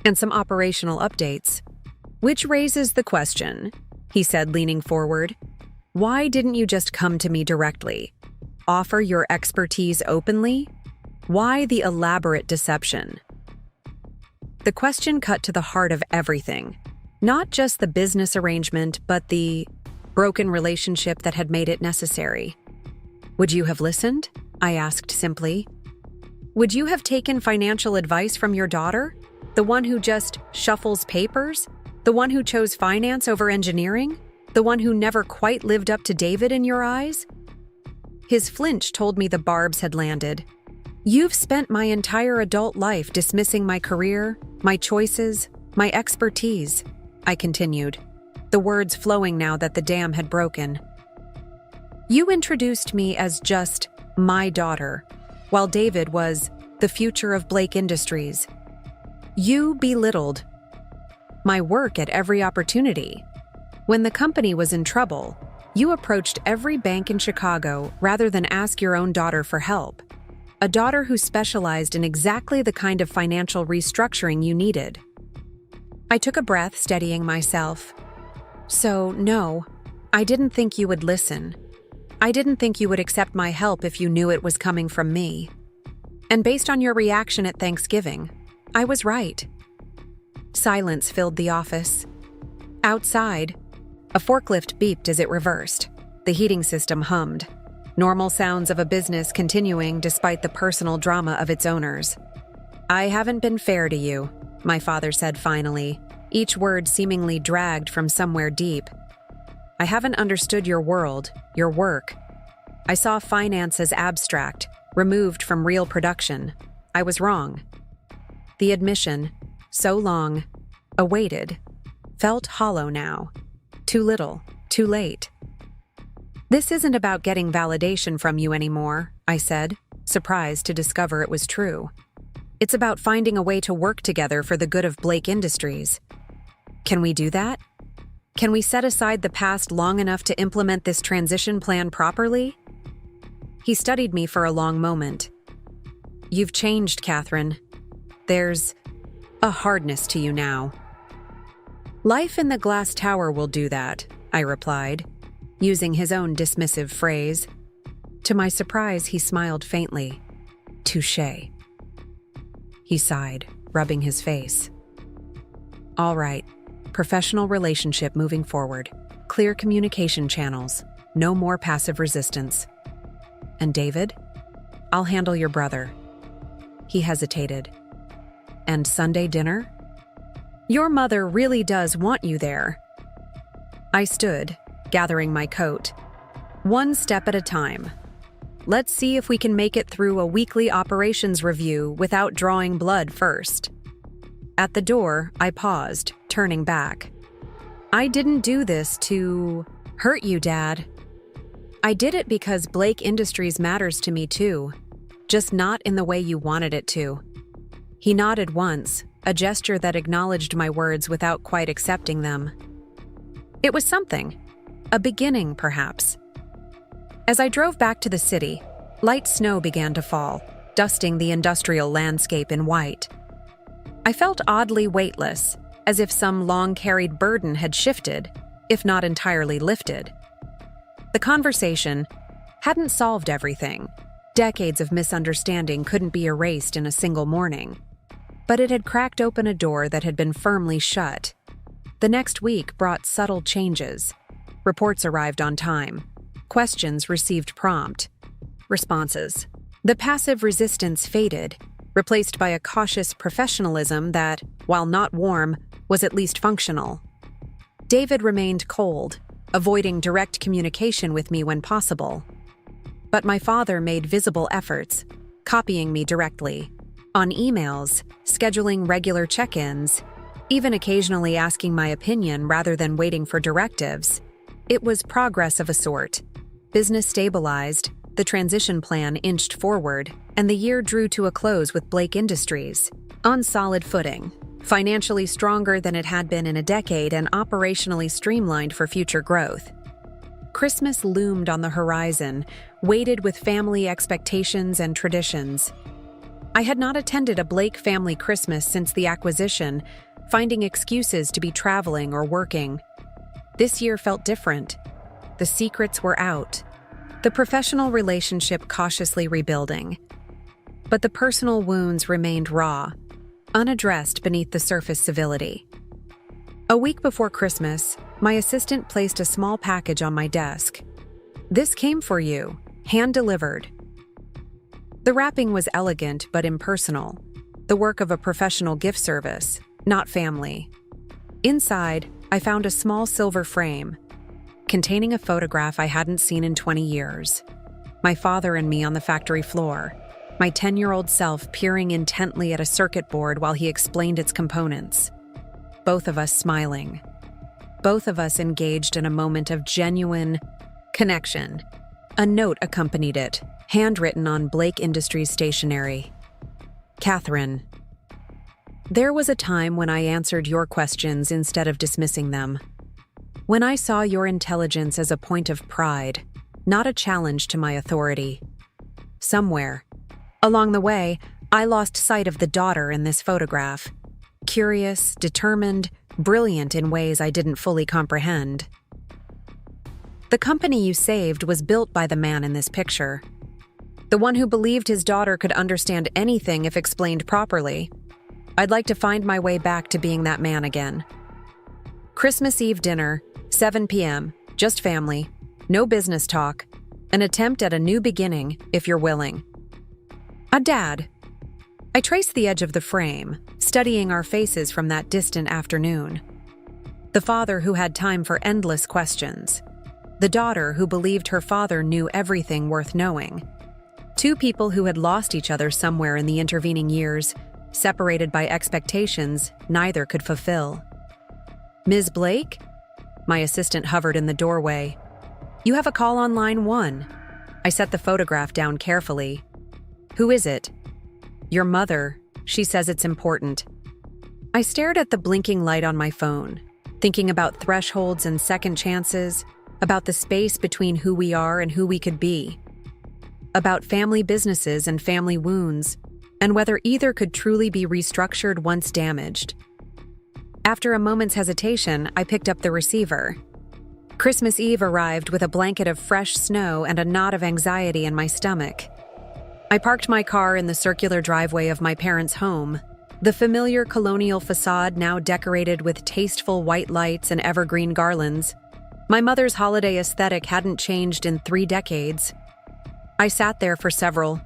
and some operational updates. "Which raises the question," he said, leaning forward. "Why didn't you just come to me directly? Offer your expertise openly? Why the elaborate deception? The question cut to the heart of everything. Not just the business arrangement, but the broken relationship that had made it necessary. Would you have listened? I asked simply. Would you have taken financial advice from your daughter? The one who just shuffles papers? The one who chose finance over engineering? The one who never quite lived up to David in your eyes? His flinch told me the barbs had landed. You've spent my entire adult life dismissing my career, my choices, my expertise, I continued, the words flowing now that the dam had broken. You introduced me as just my daughter, while David was the future of Blake Industries. You belittled my work at every opportunity. When the company was in trouble, you approached every bank in Chicago rather than ask your own daughter for help. A daughter who specialized in exactly the kind of financial restructuring you needed. I took a breath, steadying myself. So, no, I didn't think you would listen. I didn't think you would accept my help if you knew it was coming from me. And based on your reaction at Thanksgiving, I was right. Silence filled the office. Outside, a forklift beeped as it reversed. The heating system hummed. Normal sounds of a business continuing despite the personal drama of its owners. I haven't been fair to you, my father said finally, each word seemingly dragged from somewhere deep. I haven't understood your world, your work. I saw finance as abstract, removed from real production. I was wrong. The admission, so long, awaited, felt hollow now. Too little, too late. This isn't about getting validation from you anymore, I said, surprised to discover it was true. It's about finding a way to work together for the good of Blake Industries. Can we do that? Can we set aside the past long enough to implement this transition plan properly? He studied me for a long moment. You've changed, Katherine. There's a hardness to you now. Life in the glass tower will do that, I replied, using his own dismissive phrase. To my surprise, he smiled faintly. Touché. He sighed, rubbing his face. All right, professional relationship moving forward. Clear communication channels. No more passive resistance. And David? I'll handle your brother. He hesitated. And Sunday dinner? Your mother really does want you there. I stood, gathering my coat. One step at a time. Let's see if we can make it through a weekly operations review without drawing blood first. At the door, I paused, turning back. I didn't do this to hurt you, Dad. I did it because Blake Industries matters to me too, just not in the way you wanted it to. He nodded once, a gesture that acknowledged my words without quite accepting them. It was something. A beginning, perhaps. As I drove back to the city, light snow began to fall, dusting the industrial landscape in white. I felt oddly weightless, as if some long-carried burden had shifted, if not entirely lifted. The conversation hadn't solved everything. Decades of misunderstanding couldn't be erased in a single morning. But it had cracked open a door that had been firmly shut. The next week brought subtle changes. Reports arrived on time. Questions received prompt responses. The passive resistance faded, replaced by a cautious professionalism that, while not warm, was at least functional. David remained cold, avoiding direct communication with me when possible. But my father made visible efforts, copying me directly, on emails, scheduling regular check-ins, even occasionally asking my opinion rather than waiting for directives. It was progress of a sort. Business stabilized, the transition plan inched forward, and the year drew to a close with Blake Industries, on solid footing, financially stronger than it had been in a decade and operationally streamlined for future growth. Christmas loomed on the horizon, weighted with family expectations and traditions. I had not attended a Blake family Christmas since the acquisition, finding excuses to be traveling or working. This year felt different. The secrets were out. The professional relationship cautiously rebuilding. but the personal wounds remained raw, unaddressed beneath the surface civility. A week before Christmas, my assistant placed a small package on my desk. "This came for you, hand-delivered." The wrapping was elegant but impersonal, the work of a professional gift service, not family. Inside, I found a small silver frame, containing a photograph I hadn't seen in 20 years. My father and me on the factory floor, my 10-year-old self peering intently at a circuit board while he explained its components. Both of us smiling. Both of us engaged in a moment of genuine connection. A note accompanied it, handwritten on Blake Industries stationery. "Katherine, there was a time when I answered your questions instead of dismissing them. When I saw your intelligence as a point of pride, not a challenge to my authority. Somewhere along the way, I lost sight of the daughter in this photograph. Curious, determined, brilliant in ways I didn't fully comprehend. The company you saved was built by the man in this picture. The one who believed his daughter could understand anything if explained properly. I'd like to find my way back to being that man again." Christmas Eve dinner, 7 p.m., just family, no business talk, an attempt at a new beginning, if you're willing. "A dad." I traced the edge of the frame, studying our faces from that distant afternoon. The father who had time for endless questions. The daughter who believed her father knew everything worth knowing. Two people who had lost each other somewhere in the intervening years, separated by expectations neither could fulfill. "Ms. Blake?" My assistant hovered in the doorway. "You have a call on line 1. I set the photograph down carefully. "Who is it?" "Your mother. She says it's important." I stared at the blinking light on my phone, thinking about thresholds and second chances, about the space between who we are and who we could be, about family businesses and family wounds, and whether either could truly be restructured once damaged. After a moment's hesitation, I picked up the receiver. Christmas Eve arrived with a blanket of fresh snow and a knot of anxiety in my stomach. I parked my car in the circular driveway of my parents' home, the familiar colonial facade now decorated with tasteful white lights and evergreen garlands. My mother's holiday aesthetic hadn't changed in 3 decades. I sat there for several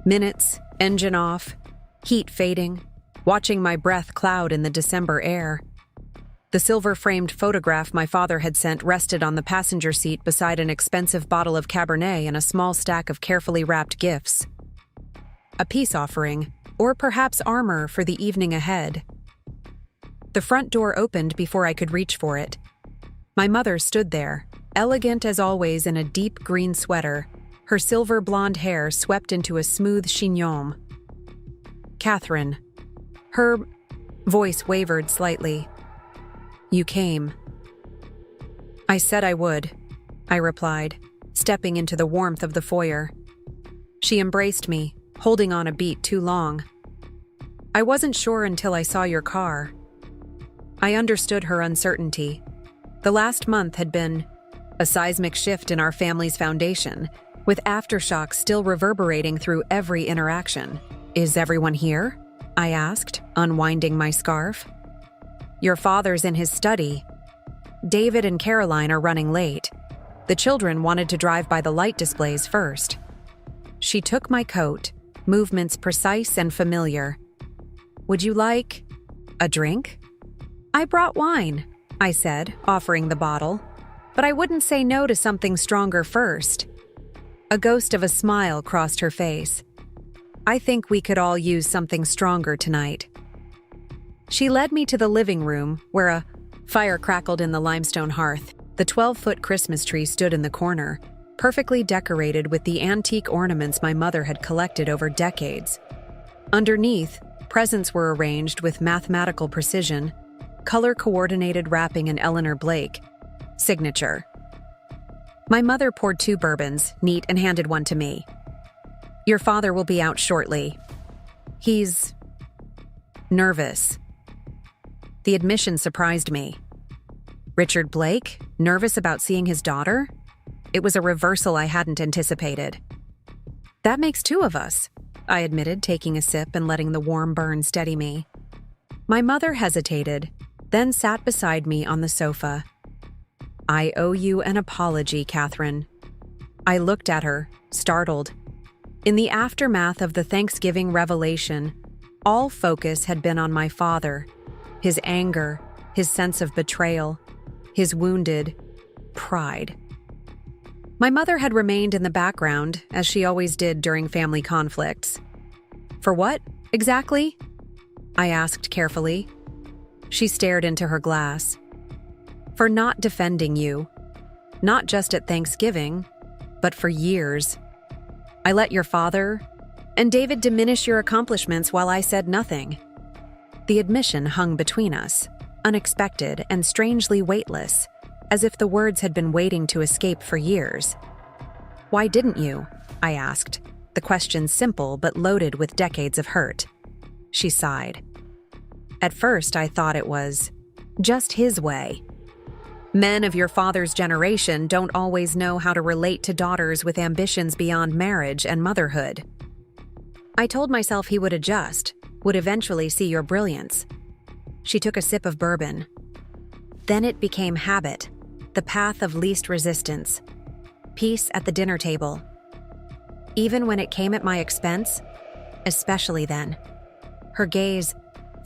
minutes, engine off, heat fading, watching my breath cloud in the December air. The silver-framed photograph my father had sent rested on the passenger seat beside an expensive bottle of Cabernet and a small stack of carefully wrapped gifts. A peace offering, or perhaps armor for the evening ahead. The front door opened before I could reach for it. My mother stood there, elegant as always in a deep green sweater, her silver blonde hair swept into a smooth chignon. "Katherine." Her voice wavered slightly. "You came." "I said I would," I replied, stepping into the warmth of the foyer. She embraced me, holding on a beat too long. "I wasn't sure until I saw your car." I understood her uncertainty. The last month had been a seismic shift in our family's foundation, with aftershocks still reverberating through every interaction. "Is everyone here?" I asked, unwinding my scarf. "Your father's in his study. David and Caroline are running late. The children wanted to drive by the light displays first." She took my coat, movements precise and familiar. "Would you like a drink?" "I brought wine," I said, offering the bottle. "But I wouldn't say no to something stronger first." A ghost of a smile crossed her face. "I think we could all use something stronger tonight." She led me to the living room, where a fire crackled in the limestone hearth. The 12-foot Christmas tree stood in the corner, perfectly decorated with the antique ornaments my mother had collected over decades. Underneath, presents were arranged with mathematical precision, color-coordinated wrapping in Eleanor Blake signature. My mother poured 2 bourbons, neat, and handed one to me. "Your father will be out shortly. He's nervous." The admission surprised me. Richard Blake, nervous about seeing his daughter? It was a reversal I hadn't anticipated. "That makes 2 of us." I admitted, taking a sip and letting the warm burn steady me. My mother hesitated, then sat beside me on the sofa. I owe you an apology, Katherine. I looked at her, startled. In the aftermath of the Thanksgiving revelation, all focus had been on my father, his anger, his sense of betrayal, his wounded pride. My mother had remained in the background, as she always did during family conflicts. For what, exactly? I asked carefully. She stared into her glass. For not defending you, not just at Thanksgiving, but for years. I let your father and David diminish your accomplishments while I said nothing. The admission hung between us, unexpected and strangely weightless, as if the words had been waiting to escape for years. Why didn't you? I asked, the question simple but loaded with decades of hurt. She sighed. At first, I thought it was just his way. Men of your father's generation don't always know how to relate to daughters with ambitions beyond marriage and motherhood. I told myself he would adjust, would eventually see your brilliance. She took a sip of bourbon. Then it became habit, the path of least resistance. Peace at the dinner table. Even when it came at my expense, especially then. Her gaze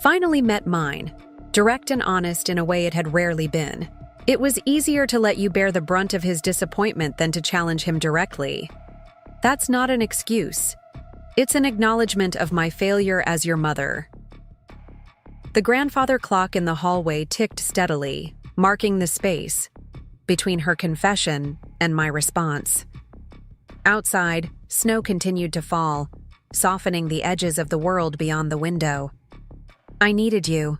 finally met mine, direct and honest in a way it had rarely been. It was easier to let you bear the brunt of his disappointment than to challenge him directly. That's not an excuse. It's an acknowledgement of my failure as your mother. The grandfather clock in the hallway ticked steadily, marking the space between her confession and my response. Outside, snow continued to fall, softening the edges of the world beyond the window. I needed you,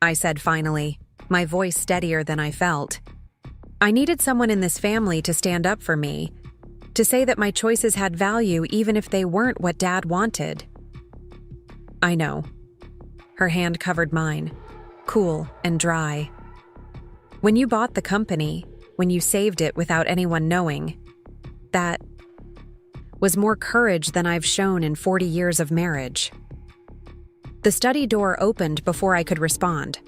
I said finally, my voice steadier than I felt. I needed someone in this family to stand up for me, to say that my choices had value even if they weren't what Dad wanted. I know. Her hand covered mine, cool and dry. When you bought the company, when you saved it without anyone knowing, that was more courage than I've shown in 40 years of marriage. The study door opened before I could respond.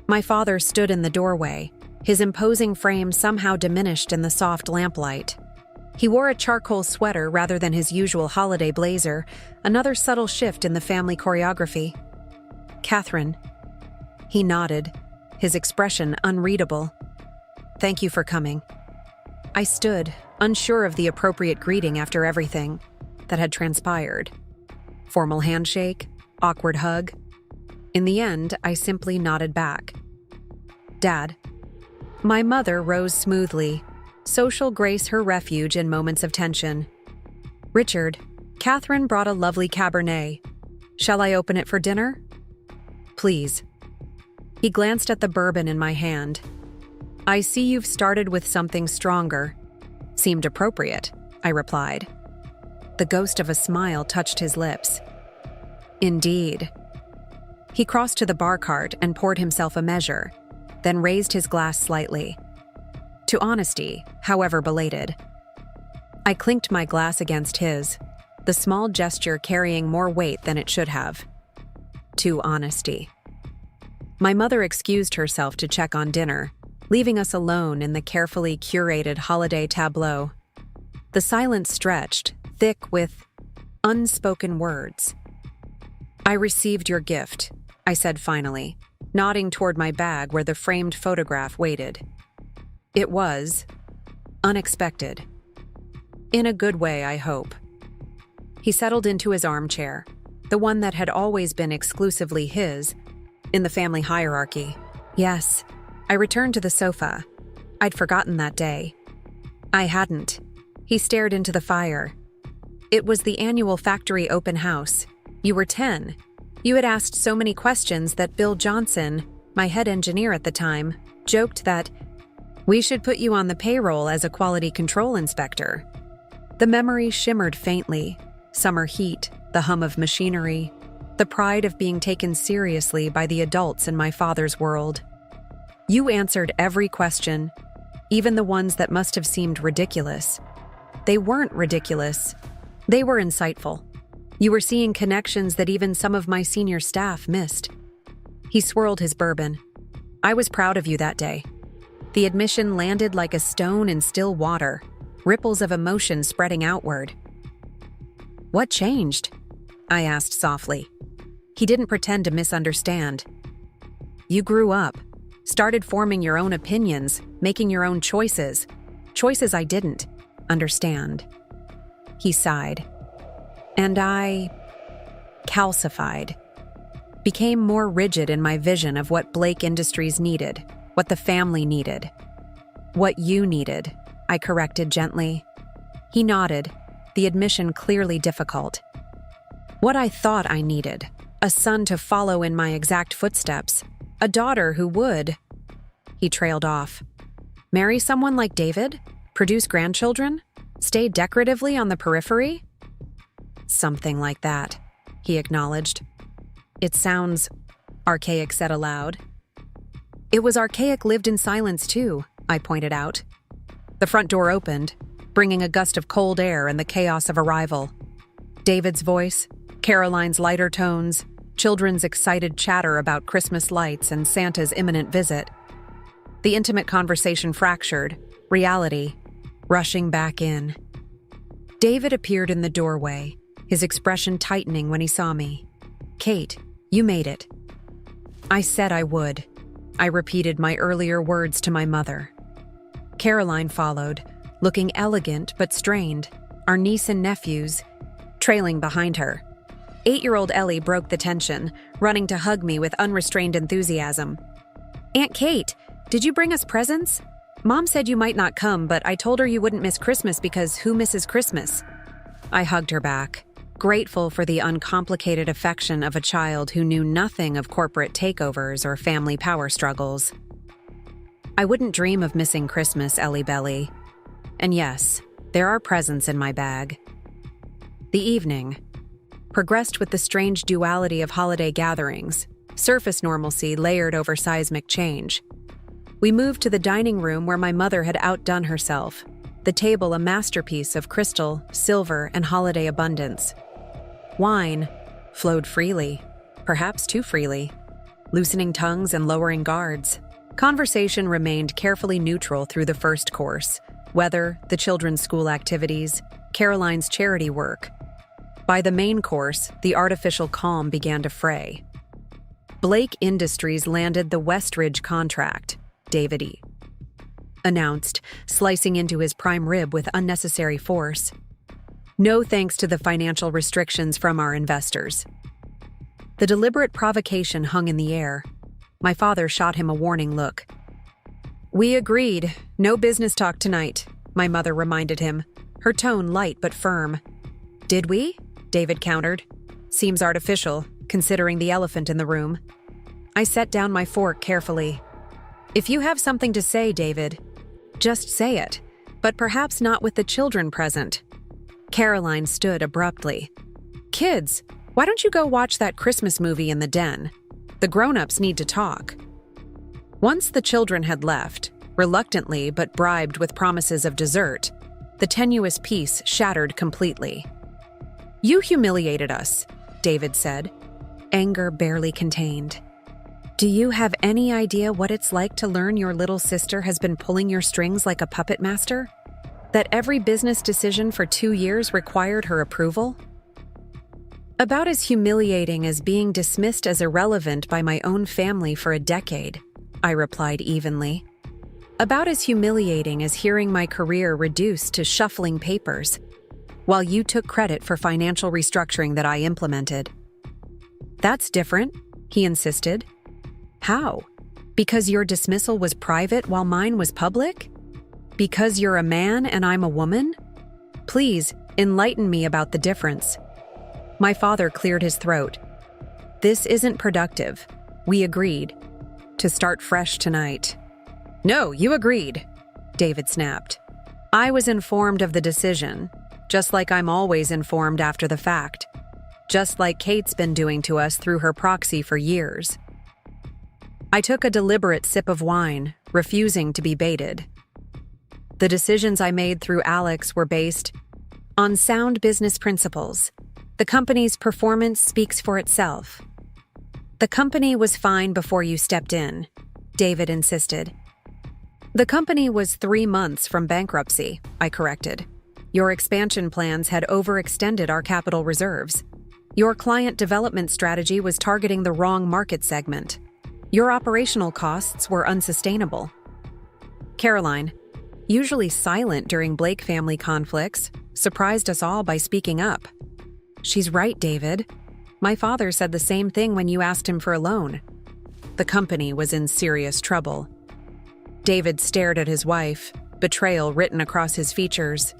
My father stood in the doorway, his imposing frame somehow diminished in the soft lamplight. He wore a charcoal sweater rather than his usual holiday blazer, another subtle shift in the family choreography. Katherine. He nodded, his expression unreadable. Thank you for coming. I stood, unsure of the appropriate greeting after everything that had transpired. Formal handshake, awkward hug. In the end, I simply nodded back. Dad. My mother rose smoothly, social grace her refuge in moments of tension. Richard, Katherine brought a lovely Cabernet. Shall I open it for dinner? Please. He glanced at the bourbon in my hand. I see you've started with something stronger. Seemed appropriate, I replied. The ghost of a smile touched his lips. Indeed. He crossed to the bar cart and poured himself a measure, then raised his glass slightly. To honesty, however belated. I clinked my glass against his, the small gesture carrying more weight than it should have. To honesty. My mother excused herself to check on dinner, leaving us alone in the carefully curated holiday tableau. The silence stretched, thick with unspoken words. I received your gift, I said finally, nodding toward my bag where the framed photograph waited. It was unexpected. In a good way, I hope. He settled into his armchair, the one that had always been exclusively his, in the family hierarchy. Yes, I returned to the sofa. I'd forgotten that day. I hadn't. He stared into the fire. It was the annual factory open house. You were 10. You had asked so many questions that Bill Johnson, my head engineer at the time, joked that we should put you on the payroll as a quality control inspector. The memory shimmered faintly. Summer heat, the hum of machinery, the pride of being taken seriously by the adults in my father's world. You answered every question, even the ones that must have seemed ridiculous. They weren't ridiculous. They were insightful. You were seeing connections that even some of my senior staff missed. He swirled his bourbon. I was proud of you that day. The admission landed like a stone in still water, ripples of emotion spreading outward. What changed? I asked softly. He didn't pretend to misunderstand. You grew up, started forming your own opinions, making your own choices. Choices I didn't understand. He sighed. And I calcified. Became more rigid in my vision of what Blake Industries needed, what the family needed. What you needed, I corrected gently. He nodded, the admission clearly difficult. What I thought I needed, a son to follow in my exact footsteps, a daughter who would. He trailed off. Marry someone like David? Produce grandchildren? Stay decoratively on the periphery? Something like that, he acknowledged. It sounds archaic, said aloud. It was archaic lived in silence too, I pointed out. The front door opened, bringing a gust of cold air and the chaos of arrival. David's voice, Caroline's lighter tones, children's excited chatter about Christmas lights and Santa's imminent visit. The intimate conversation fractured, reality, rushing back in. David appeared in the doorway, his expression tightening when he saw me. Kate, you made it. I said I would. I repeated my earlier words to my mother. Caroline followed, looking elegant but strained, our niece and nephews trailing behind her. 8-year-old Ellie broke the tension, running to hug me with unrestrained enthusiasm. Aunt Kate, did you bring us presents? Mom said you might not come, but I told her you wouldn't miss Christmas because who misses Christmas? I hugged her back, grateful for the uncomplicated affection of a child who knew nothing of corporate takeovers or family power struggles. I wouldn't dream of missing Christmas, Ellie Belly. And yes, there are presents in my bag. The evening progressed with the strange duality of holiday gatherings, surface normalcy layered over seismic change. We moved to the dining room where my mother had outdone herself, the table a masterpiece of crystal, silver, and holiday abundance. Wine flowed freely, perhaps too freely, loosening tongues and lowering guards. Conversation remained carefully neutral through the first course, weather, the children's school activities, Caroline's charity work. By the main course, the artificial calm began to fray. Blake Industries landed the Westridge contract, David E. announced, slicing into his prime rib with unnecessary force. No thanks to the financial restrictions from our investors. The deliberate provocation hung in the air. My father shot him a warning look. We agreed. No business talk tonight, my mother reminded him, her tone light but firm. Did we? David countered. Seems artificial, considering the elephant in the room. I set down my fork carefully. If you have something to say, David, just say it, but perhaps not with the children present. Caroline stood abruptly. Kids, why don't you go watch that Christmas movie in the den? The grown-ups need to talk. Once the children had left, reluctantly but bribed with promises of dessert, the tenuous peace shattered completely. You humiliated us, David said, anger barely contained. Do you have any idea what it's like to learn your little sister has been pulling your strings like a puppet master? That every business decision for 2 years required her approval? About as humiliating as being dismissed as irrelevant by my own family for a decade, I replied evenly. About as humiliating as hearing my career reduced to shuffling papers, while you took credit for financial restructuring that I implemented. That's different, he insisted. How? Because your dismissal was private while mine was public? Because you're a man and I'm a woman? Please, enlighten me about the difference. My father cleared his throat. This isn't productive. We agreed. To start fresh tonight. No, you agreed, David snapped. I was informed of the decision, just like I'm always informed after the fact. Just like Kate's been doing to us through her proxy for years. I took a deliberate sip of wine, refusing to be baited. The decisions I made through Alex were based on sound business principles. The company's performance speaks for itself. The company was fine before you stepped in, David insisted. The company was 3 months from bankruptcy, I corrected. Your expansion plans had overextended our capital reserves. Your client development strategy was targeting the wrong market segment. Your operational costs were unsustainable. Caroline, usually silent during Blake family conflicts, surprised us all by speaking up. She's right, David. My father said the same thing when you asked him for a loan. The company was in serious trouble. David stared at his wife, betrayal written across his features.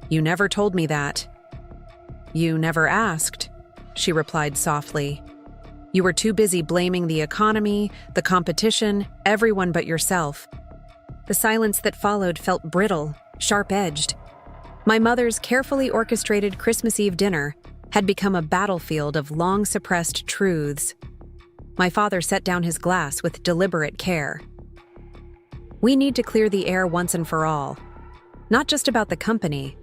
You never told me that. You never asked, she replied softly. You were too busy blaming the economy, the competition, everyone but yourself. The silence that followed felt brittle, sharp-edged. My mother's carefully orchestrated Christmas Eve dinner had become a battlefield of long-suppressed truths. My father set down his glass with deliberate care. We need to clear the air once and for all. Not just about the company,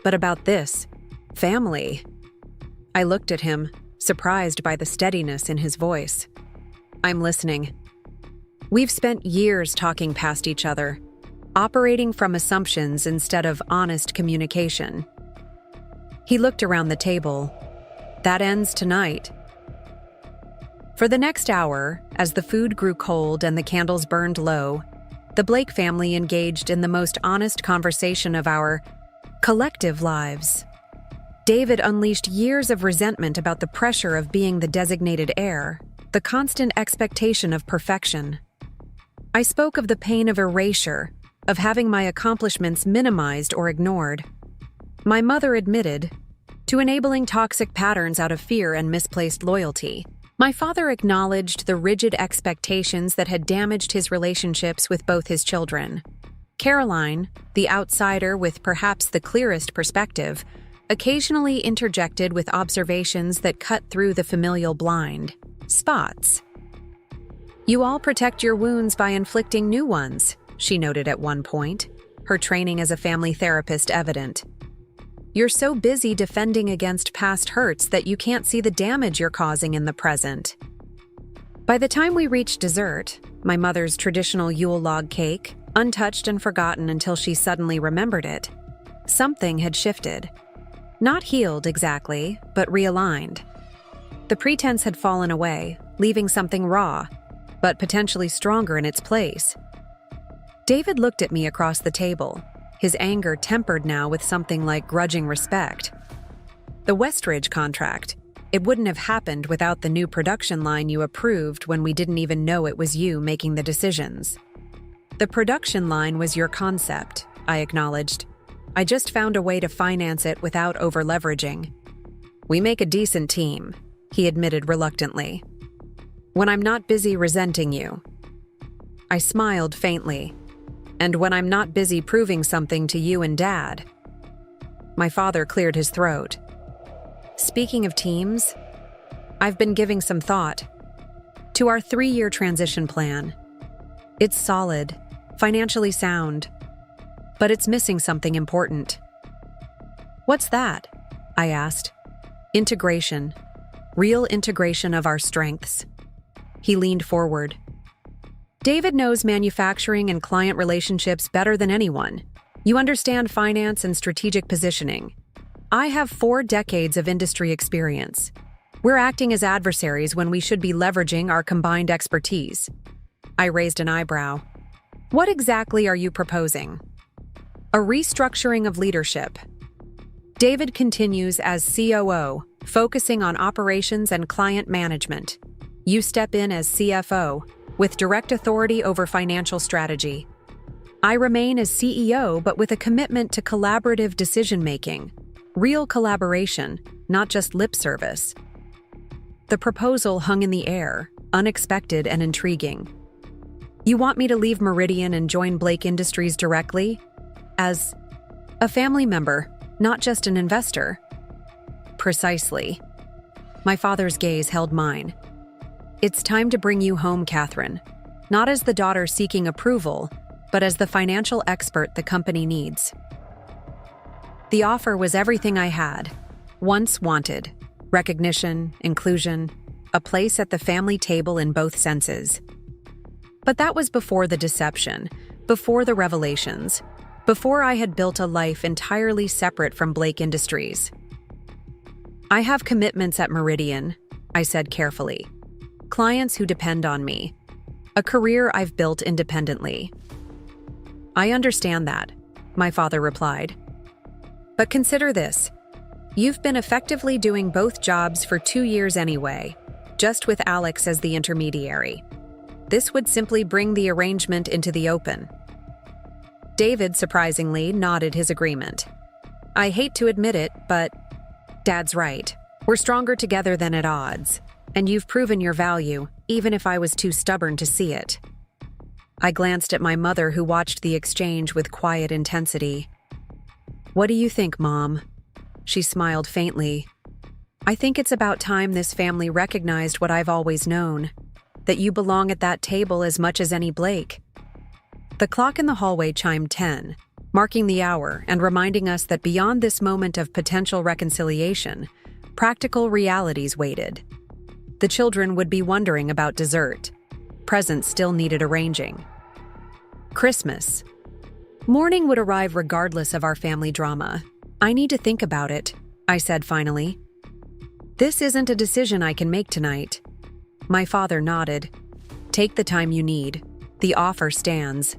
but about this family. I looked at him, surprised by the steadiness in his voice. I'm listening. We've spent years talking past each other, operating from assumptions instead of honest communication. He looked around the table. That ends tonight. For the next hour, as the food grew cold and the candles burned low, the Blake family engaged in the most honest conversation of our collective lives. David unleashed years of resentment about the pressure of being the designated heir, the constant expectation of perfection. I spoke of the pain of erasure, of having my accomplishments minimized or ignored. My mother admitted to enabling toxic patterns out of fear and misplaced loyalty. My father acknowledged the rigid expectations that had damaged his relationships with both his children. Caroline, the outsider with perhaps the clearest perspective, occasionally interjected with observations that cut through the familial blind spots. You all protect your wounds by inflicting new ones, she noted at one point, her training as a family therapist evident. You're so busy defending against past hurts that you can't see the damage you're causing in the present. By the time we reached dessert, my mother's traditional Yule log cake, untouched and forgotten until she suddenly remembered it, something had shifted. Not healed exactly, but realigned. The pretense had fallen away, leaving something raw, but potentially stronger in its place. David looked at me across the table, his anger tempered now with something like grudging respect. The Westridge contract. It wouldn't have happened without the new production line you approved when we didn't even know it was you making the decisions. The production line was your concept, I acknowledged. I just found a way to finance it without over-leveraging. We make a decent team, he admitted reluctantly. When I'm not busy resenting you. I smiled faintly. And when I'm not busy proving something to you and Dad. My father cleared his throat. Speaking of teams, I've been giving some thought to our 3-year transition plan. It's solid, financially sound, but it's missing something important. What's that? I asked. Integration. Real integration of our strengths. He leaned forward. David knows manufacturing and client relationships better than anyone. You understand finance and strategic positioning. I have 4 decades of industry experience. We're acting as adversaries when we should be leveraging our combined expertise. I raised an eyebrow. What exactly are you proposing? A restructuring of leadership. David continues as COO, focusing on operations and client management. You step in as CFO, with direct authority over financial strategy. I remain as CEO, but with a commitment to collaborative decision-making. Real collaboration, not just lip service. The proposal hung in the air, unexpected and intriguing. You want me to leave Meridian and join Blake Industries directly? As a family member, not just an investor. Precisely. My father's gaze held mine. It's time to bring you home, Katherine. Not as the daughter seeking approval, but as the financial expert the company needs. The offer was everything I had. Once wanted. Recognition, inclusion, a place at the family table in both senses. But that was before the deception, before the revelations, before I had built a life entirely separate from Blake Industries. I have commitments at Meridian, I said carefully. Clients who depend on me. A career I've built independently. I understand that, my father replied. But consider this. You've been effectively doing both jobs for 2 years anyway, just with Alex as the intermediary. This would simply bring the arrangement into the open. David, surprisingly, nodded his agreement. I hate to admit it, but Dad's right. We're stronger together than at odds, and you've proven your value, even if I was too stubborn to see it. I glanced at my mother, who watched the exchange with quiet intensity. What do you think, Mom? She smiled faintly. I think it's about time this family recognized what I've always known, that you belong at that table as much as any Blake. The clock in the hallway chimed 10, marking the hour and reminding us that beyond this moment of potential reconciliation, practical realities waited. The children would be wondering about dessert. Presents still needed arranging. Christmas. Morning would arrive regardless of our family drama. I need to think about it, I said finally. This isn't a decision I can make tonight. My father nodded. Take the time you need. The offer stands.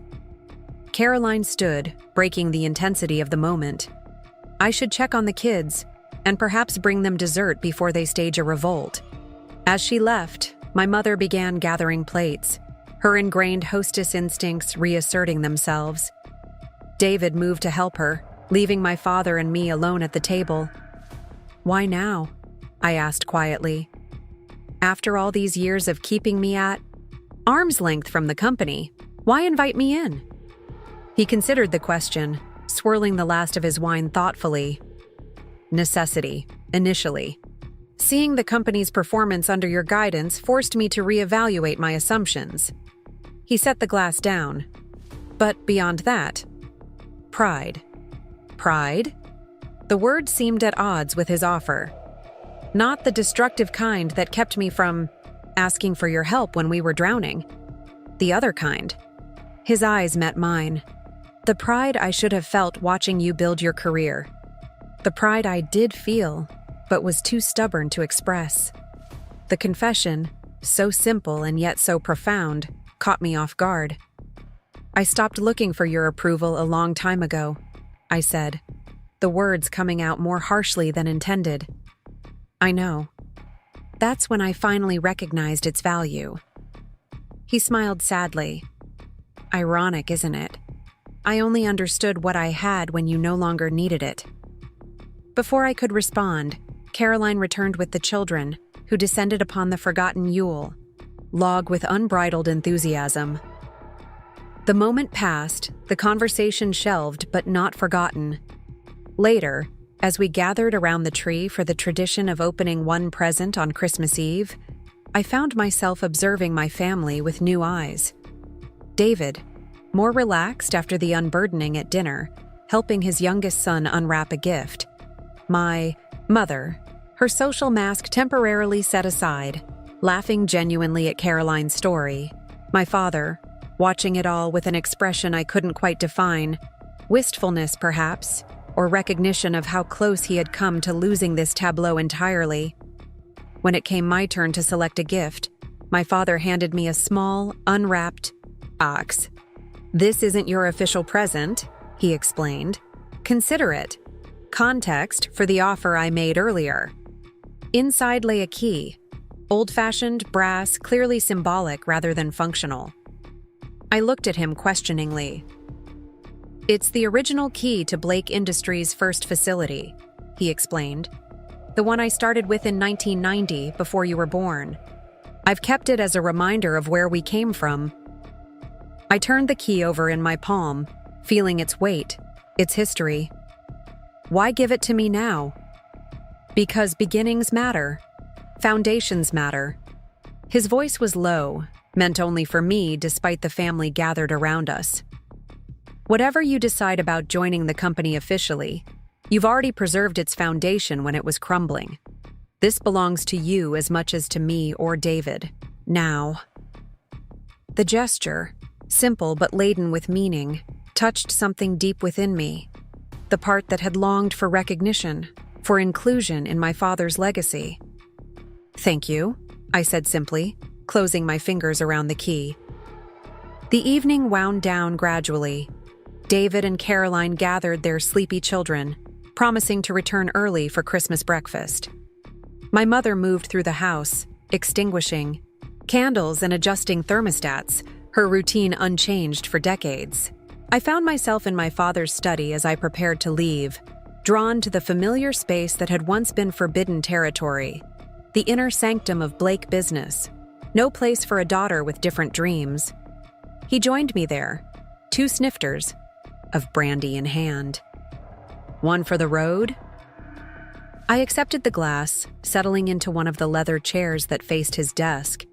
Caroline stood, breaking the intensity of the moment. I should check on the kids, and perhaps bring them dessert before they stage a revolt. As she left, my mother began gathering plates, her ingrained hostess instincts reasserting themselves. David moved to help her, leaving my father and me alone at the table. Why now? I asked quietly. After all these years of keeping me at arm's length from the company, why invite me in? He considered the question, swirling the last of his wine thoughtfully. Necessity, initially. Seeing the company's performance under your guidance forced me to reevaluate my assumptions. He set the glass down. But beyond that, pride. Pride? The word seemed at odds with his offer. Not the destructive kind that kept me from asking for your help when we were drowning. The other kind. His eyes met mine. The pride I should have felt watching you build your career. The pride I did feel, but was too stubborn to express. The confession, so simple and yet so profound, caught me off guard. I stopped looking for your approval a long time ago, I said, the words coming out more harshly than intended. I know. That's when I finally recognized its value. He smiled sadly. Ironic, isn't it? I only understood what I had when you no longer needed it. Before I could respond, Caroline returned with the children, who descended upon the forgotten Yule, log with unbridled enthusiasm. The moment passed, the conversation shelved but not forgotten. Later, as we gathered around the tree for the tradition of opening one present on Christmas Eve, I found myself observing my family with new eyes. David, more relaxed after the unburdening at dinner, helping his youngest son unwrap a gift. My mother, her social mask temporarily set aside, laughing genuinely at Caroline's story. My father, watching it all with an expression I couldn't quite define, wistfulness perhaps, or recognition of how close he had come to losing this tableau entirely. When it came my turn to select a gift, my father handed me a small, unwrapped box. This isn't your official present, he explained. Consider it. Context for the offer I made earlier. Inside lay a key, old-fashioned, brass, clearly symbolic rather than functional. I looked at him questioningly. It's the original key to Blake Industries' first facility, he explained. The one I started with in 1990, before you were born. I've kept it as a reminder of where we came from. I turned the key over in my palm, feeling its weight, its history. Why give it to me now? Because beginnings matter. Foundations matter. His voice was low, meant only for me despite the family gathered around us. Whatever you decide about joining the company officially, You've already preserved its foundation when it was crumbling. This belongs to you as much as to me or David. Now." The gesture, simple but laden with meaning, touched something deep within me, the part that had longed for recognition, for inclusion in my father's legacy. "Thank you," I said simply, closing my fingers around the key. The evening wound down gradually. David and Caroline gathered their sleepy children, promising to return early for Christmas breakfast. My mother moved through the house, extinguishing candles and adjusting thermostats, her routine unchanged for decades. I found myself in my father's study as I prepared to leave, drawn to the familiar space that had once been forbidden territory, the inner sanctum of Blake business, no place for a daughter with different dreams. He joined me there, 2 snifters of brandy in hand. "One for the road?" I accepted the glass, settling into one of the leather chairs that faced his desk.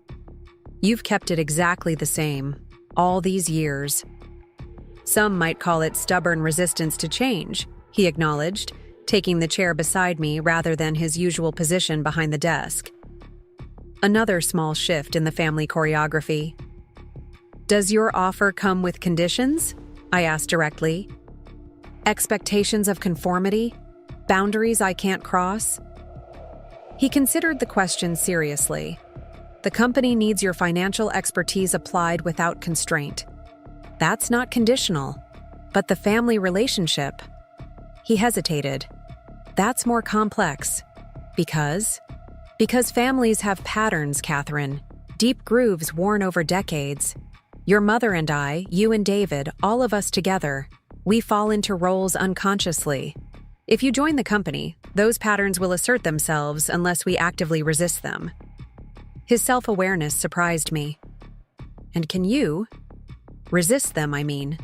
"You've kept it exactly the same, all these years." "Some might call it stubborn resistance to change," he acknowledged, taking the chair beside me rather than his usual position behind the desk. Another small shift in the family choreography. "Does your offer come with conditions?" I asked directly. "Expectations of conformity? Boundaries I can't cross?" He considered the question seriously. "The company needs your financial expertise applied without constraint. That's not conditional, but the family relationship..." He hesitated. "That's more complex. Because families have patterns, Katherine, deep grooves worn over decades. Your mother and I, you and David, all of us together, we fall into roles unconsciously. If you join the company, those patterns will assert themselves unless we actively resist them." His self-awareness surprised me. "And can you resist them, I mean?"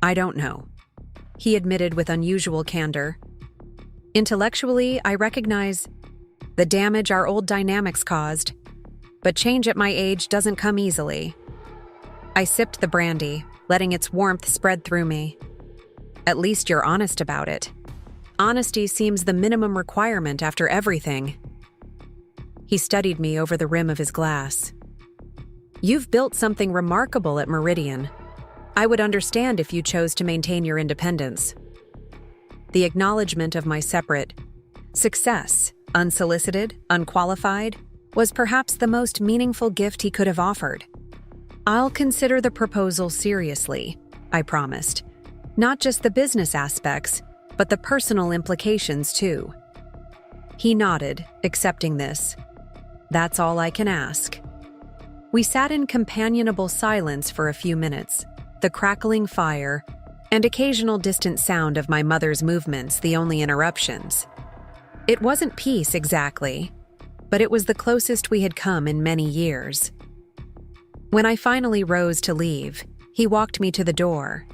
"I don't know," he admitted with unusual candor. "Intellectually, I recognize the damage our old dynamics caused, but change at my age doesn't come easily." I sipped the brandy, letting its warmth spread through me. "At least you're honest about it. Honesty seems the minimum requirement after everything." He studied me over the rim of his glass. "You've built something remarkable at Meridian. I would understand if you chose to maintain your independence." The acknowledgement of my separate success, unsolicited, unqualified, was perhaps the most meaningful gift he could have offered. "I'll consider the proposal seriously," I promised. "Not just the business aspects, but the personal implications too." He nodded, accepting this. "That's all I can ask." We sat in companionable silence for a few minutes, the crackling fire and occasional distant sound of my mother's movements the only interruptions. It wasn't peace exactly, but it was the closest we had come in many years. When I finally rose to leave, he walked me to the door.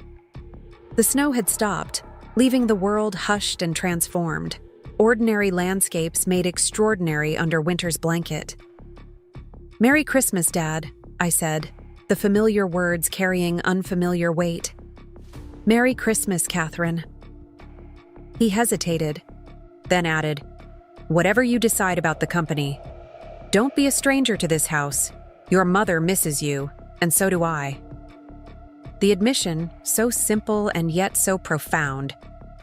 The snow had stopped, leaving the world hushed and transformed, ordinary landscapes made extraordinary under winter's blanket. "Merry Christmas, Dad," I said, the familiar words carrying unfamiliar weight. "Merry Christmas, Katherine." He hesitated, then added, "Whatever you decide about the company, don't be a stranger to this house. Your mother misses you, and so do I." The admission, so simple and yet so profound,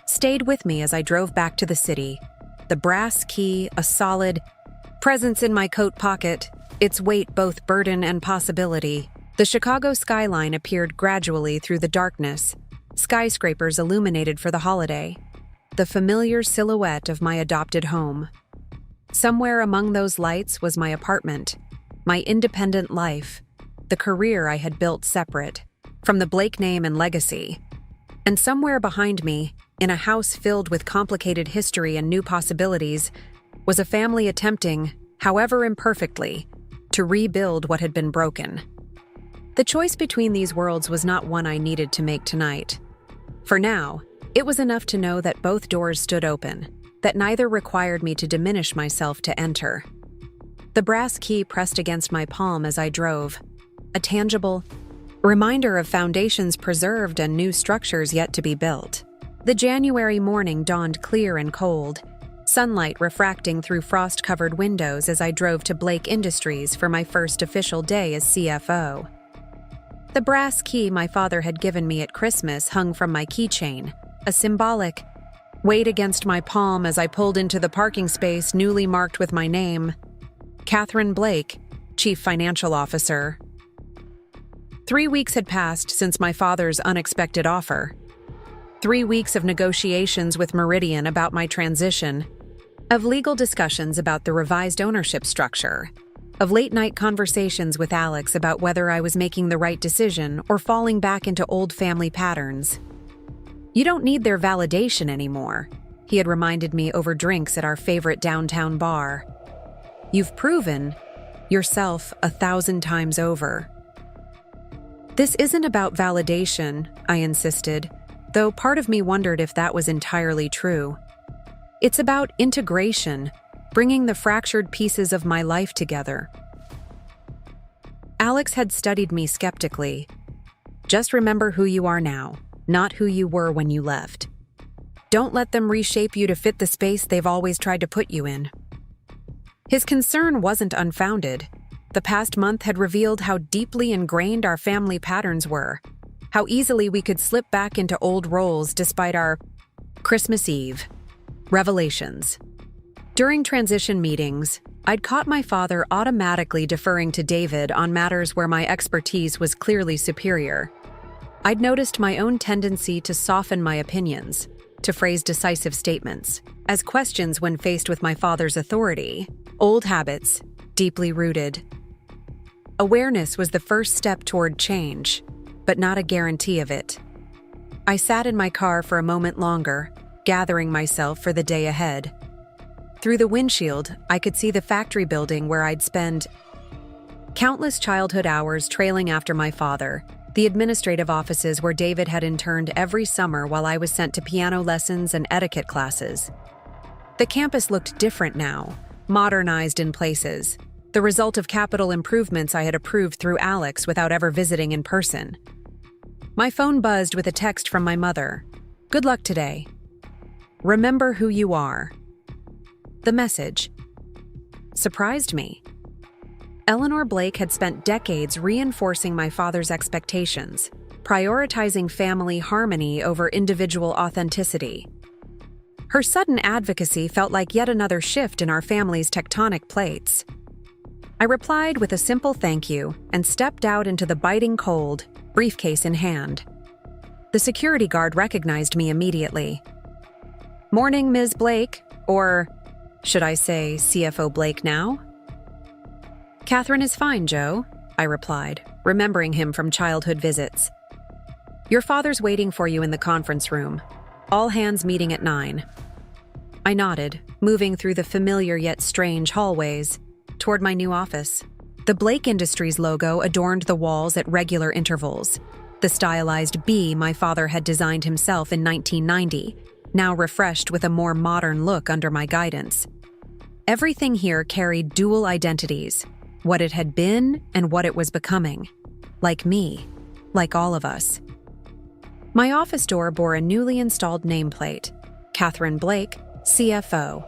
stayed with me as I drove back to the city. The brass key, a solid presence in my coat pocket, its weight both burden and possibility. The Chicago skyline appeared gradually through the darkness, skyscrapers illuminated for the holiday, the familiar silhouette of my adopted home. Somewhere among those lights was my apartment, my independent life, the career I had built separate from the Blake name and legacy. And somewhere behind me, in a house filled with complicated history and new possibilities, was a family attempting, however imperfectly, to rebuild what had been broken. The choice between these worlds was not one I needed to make tonight. For now, it was enough to know that both doors stood open, that neither required me to diminish myself to enter. The brass key pressed against my palm as I drove, a tangible reminder of foundations preserved and new structures yet to be built. The January morning dawned clear and cold, sunlight refracting through frost-covered windows as I drove to Blake Industries for my first official day as CFO. The brass key my father had given me at Christmas hung from my keychain, a symbolic weight against my palm as I pulled into the parking space newly marked with my name, Katherine Blake, Chief Financial Officer. 3 weeks had passed since my father's unexpected offer. 3 weeks of negotiations with Meridian about my transition, of legal discussions about the revised ownership structure, of late-night conversations with Alex about whether I was making the right decision or falling back into old family patterns. "You don't need their validation anymore," he had reminded me over drinks at our favorite downtown bar. "You've proven yourself 1,000 times over." "This isn't about validation," I insisted, though part of me wondered if that was entirely true. "It's about integration, bringing the fractured pieces of my life together." Alex had studied me skeptically. "Just remember who you are now, not who you were when you left. Don't let them reshape you to fit the space they've always tried to put you in." His concern wasn't unfounded. The past month had revealed how deeply ingrained our family patterns were, how easily we could slip back into old roles despite our Christmas Eve revelations. During transition meetings, I'd caught my father automatically deferring to David on matters where my expertise was clearly superior. I'd noticed my own tendency to soften my opinions, to phrase decisive statements, as questions when faced with my father's authority, old habits, deeply rooted. Awareness was the first step toward change, but not a guarantee of it. I sat in my car for a moment longer, gathering myself for the day ahead. Through the windshield, I could see the factory building where I'd spend countless childhood hours trailing after my father, the administrative offices where David had interned every summer while I was sent to piano lessons and etiquette classes. The campus looked different now, modernized in places, the result of capital improvements I had approved through Alex without ever visiting in person. My phone buzzed with a text from my mother. "Good luck today. Remember who you are." The message surprised me. Eleanor Blake had spent decades reinforcing my father's expectations, prioritizing family harmony over individual authenticity. Her sudden advocacy felt like yet another shift in our family's tectonic plates. I replied with a simple thank you and stepped out into the biting cold, briefcase in hand. The security guard recognized me immediately. "Morning, Ms. Blake," or should I say CFO Blake now? "Katherine is fine, Joe," I replied, remembering him from childhood visits. "Your father's waiting for you in the conference room. All hands meeting at 9. I nodded, moving through the familiar yet strange hallways toward my new office. The Blake Industries logo adorned the walls at regular intervals, the stylized B my father had designed himself in 1990, now refreshed with a more modern look under my guidance. Everything here carried dual identities, what it had been and what it was becoming. Like me, like all of us. My office door bore a newly installed nameplate, Katherine Blake, CFO.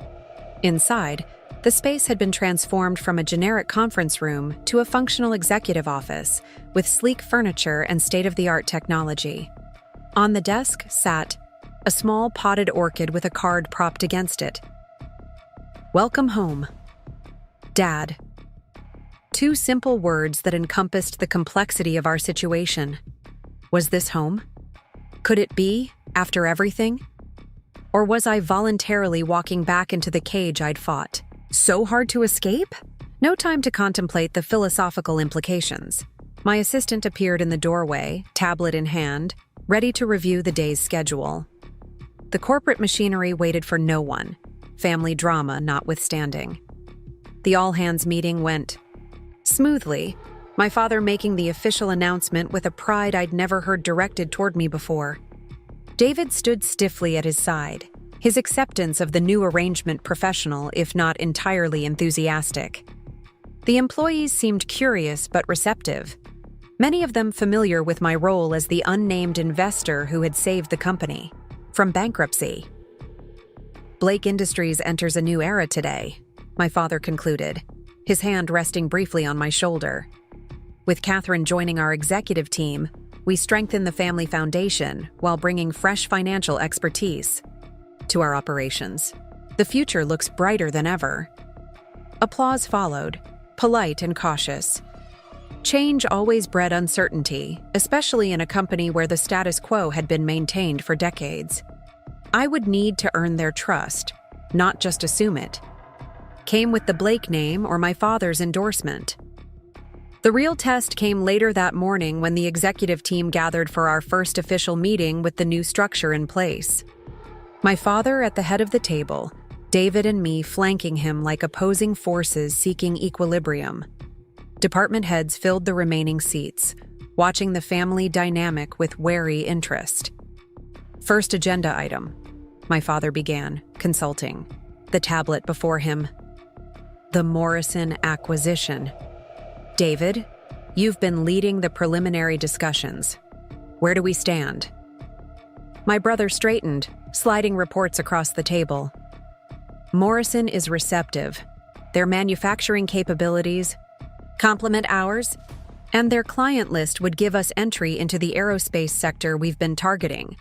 Inside, the space had been transformed from a generic conference room to a functional executive office with sleek furniture and state-of-the-art technology. On the desk sat a small potted orchid with a card propped against it. "Welcome home, Dad." 2 simple words that encompassed the complexity of our situation. Was this home? Could it be, after everything? Or was I voluntarily walking back into the cage I'd fought? So hard to escape? No time to contemplate the philosophical implications. My assistant appeared in the doorway, tablet in hand, ready to review the day's schedule. The corporate machinery waited for no one, family drama notwithstanding. The all-hands meeting went smoothly, my father making the official announcement with a pride I'd never heard directed toward me before. David stood stiffly at his side, his acceptance of the new arrangement professional, if not entirely enthusiastic. The employees seemed curious but receptive, many of them familiar with my role as the unnamed investor who had saved the company. from bankruptcy. Blake Industries enters a new era today, my father concluded, his hand resting briefly on my shoulder. With Katherine joining our executive team, we strengthen the family foundation while bringing fresh financial expertise to our operations. The future looks brighter than ever. Applause followed, polite and cautious. Change always bred uncertainty, especially in a company where the status quo had been maintained for decades. I would need to earn their trust, not just assume it. Came with the Blake name or my father's endorsement. The real test came later that morning when the executive team gathered for our first official meeting with the new structure in place. My father at the head of the table, David and me flanking him like opposing forces seeking equilibrium. Department heads filled the remaining seats, watching the family dynamic with wary interest. First agenda item, my father began, consulting, the tablet before him. The Morrison acquisition. David, you've been leading the preliminary discussions. Where do we stand? My brother straightened, sliding reports across the table. Morrison is receptive. Their manufacturing capabilities complement ours, and their client list would give us entry into the aerospace sector we've been targeting.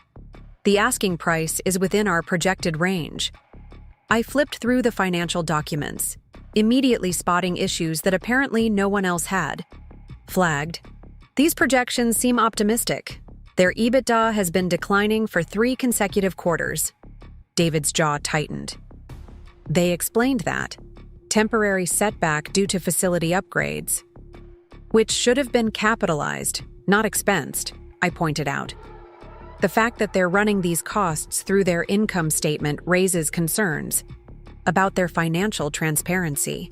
The asking price is within our projected range. I flipped through the financial documents, immediately spotting issues that apparently no one else had. Flagged. These projections seem optimistic. Their EBITDA has been declining for 3 consecutive quarters. David's jaw tightened. They explained that. Temporary setback due to facility upgrades. Which should have been capitalized, not expensed, I pointed out. The fact that they're running these costs through their income statement raises concerns about their financial transparency.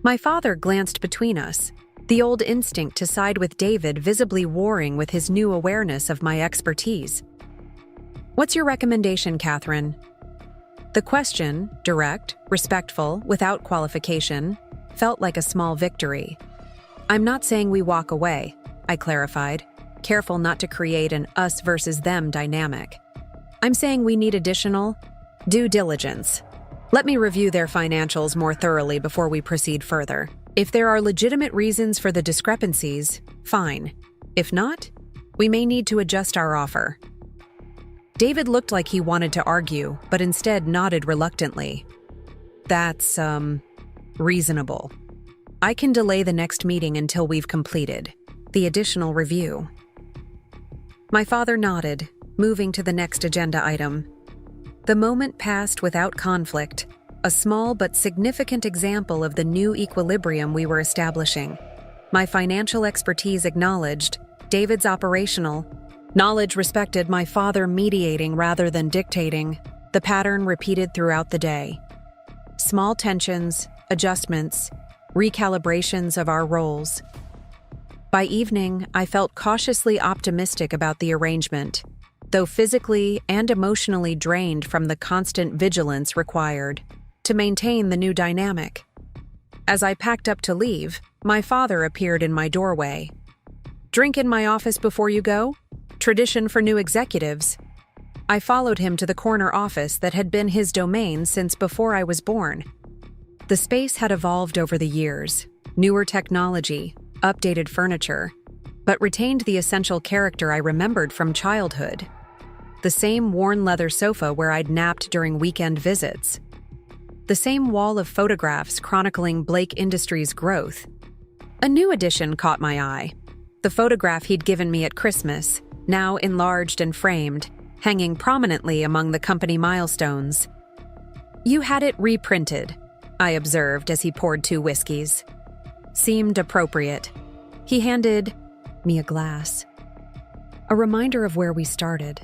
My father glanced between us, the old instinct to side with David visibly warring with his new awareness of my expertise. What's your recommendation, Katherine? The question, direct, respectful, without qualification, felt like a small victory. I'm not saying we walk away, I clarified, careful not to create an us versus them dynamic. I'm saying we need additional due diligence. Let me review their financials more thoroughly before we proceed further. If there are legitimate reasons for the discrepancies, fine. If not, we may need to adjust our offer. David looked like he wanted to argue, but instead nodded reluctantly. That's, reasonable. I can delay the next meeting until we've completed the additional review. My father nodded, moving to the next agenda item. The moment passed without conflict, a small but significant example of the new equilibrium we were establishing. My financial expertise acknowledged, David's operational knowledge respected, my father mediating rather than dictating. The pattern repeated throughout the day. Small tensions, adjustments, recalibrations of our roles. By evening, I felt cautiously optimistic about the arrangement, though physically and emotionally drained from the constant vigilance required to maintain the new dynamic. As I packed up to leave, my father appeared in my doorway. Drink in my office before you go? Tradition for new executives. I followed him to the corner office that had been his domain since before I was born. The space had evolved over the years, newer technology, updated furniture, but retained the essential character I remembered from childhood. The same worn leather sofa where I'd napped during weekend visits. The same wall of photographs chronicling Blake Industries' growth. A new addition caught my eye. The photograph he'd given me at Christmas, now enlarged and framed, hanging prominently among the company milestones. You had it reprinted, I observed as he poured 2 whiskeys. Seemed appropriate. He handed me a glass. A reminder of where we started,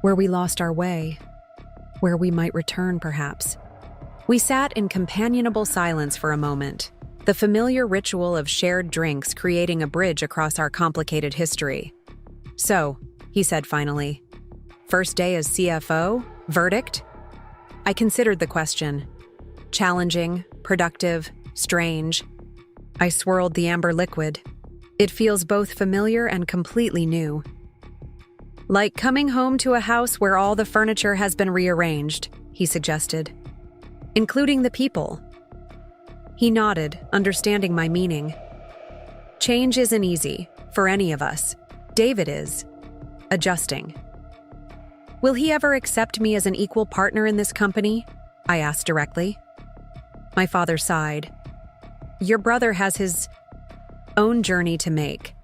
where we lost our way, where we might return perhaps. We sat in companionable silence for a moment, the familiar ritual of shared drinks creating a bridge across our complicated history. So, he said finally, first day as CFO? Verdict? I considered the question. Challenging, productive, strange. I swirled the amber liquid. It feels both familiar and completely new. Like coming home to a house where all the furniture has been rearranged, he suggested. Including the people. He nodded, understanding my meaning. Change isn't easy, for any of us. David is. Adjusting. Will he ever accept me as an equal partner in this company? I asked directly. My father sighed. Your brother has his own journey to make.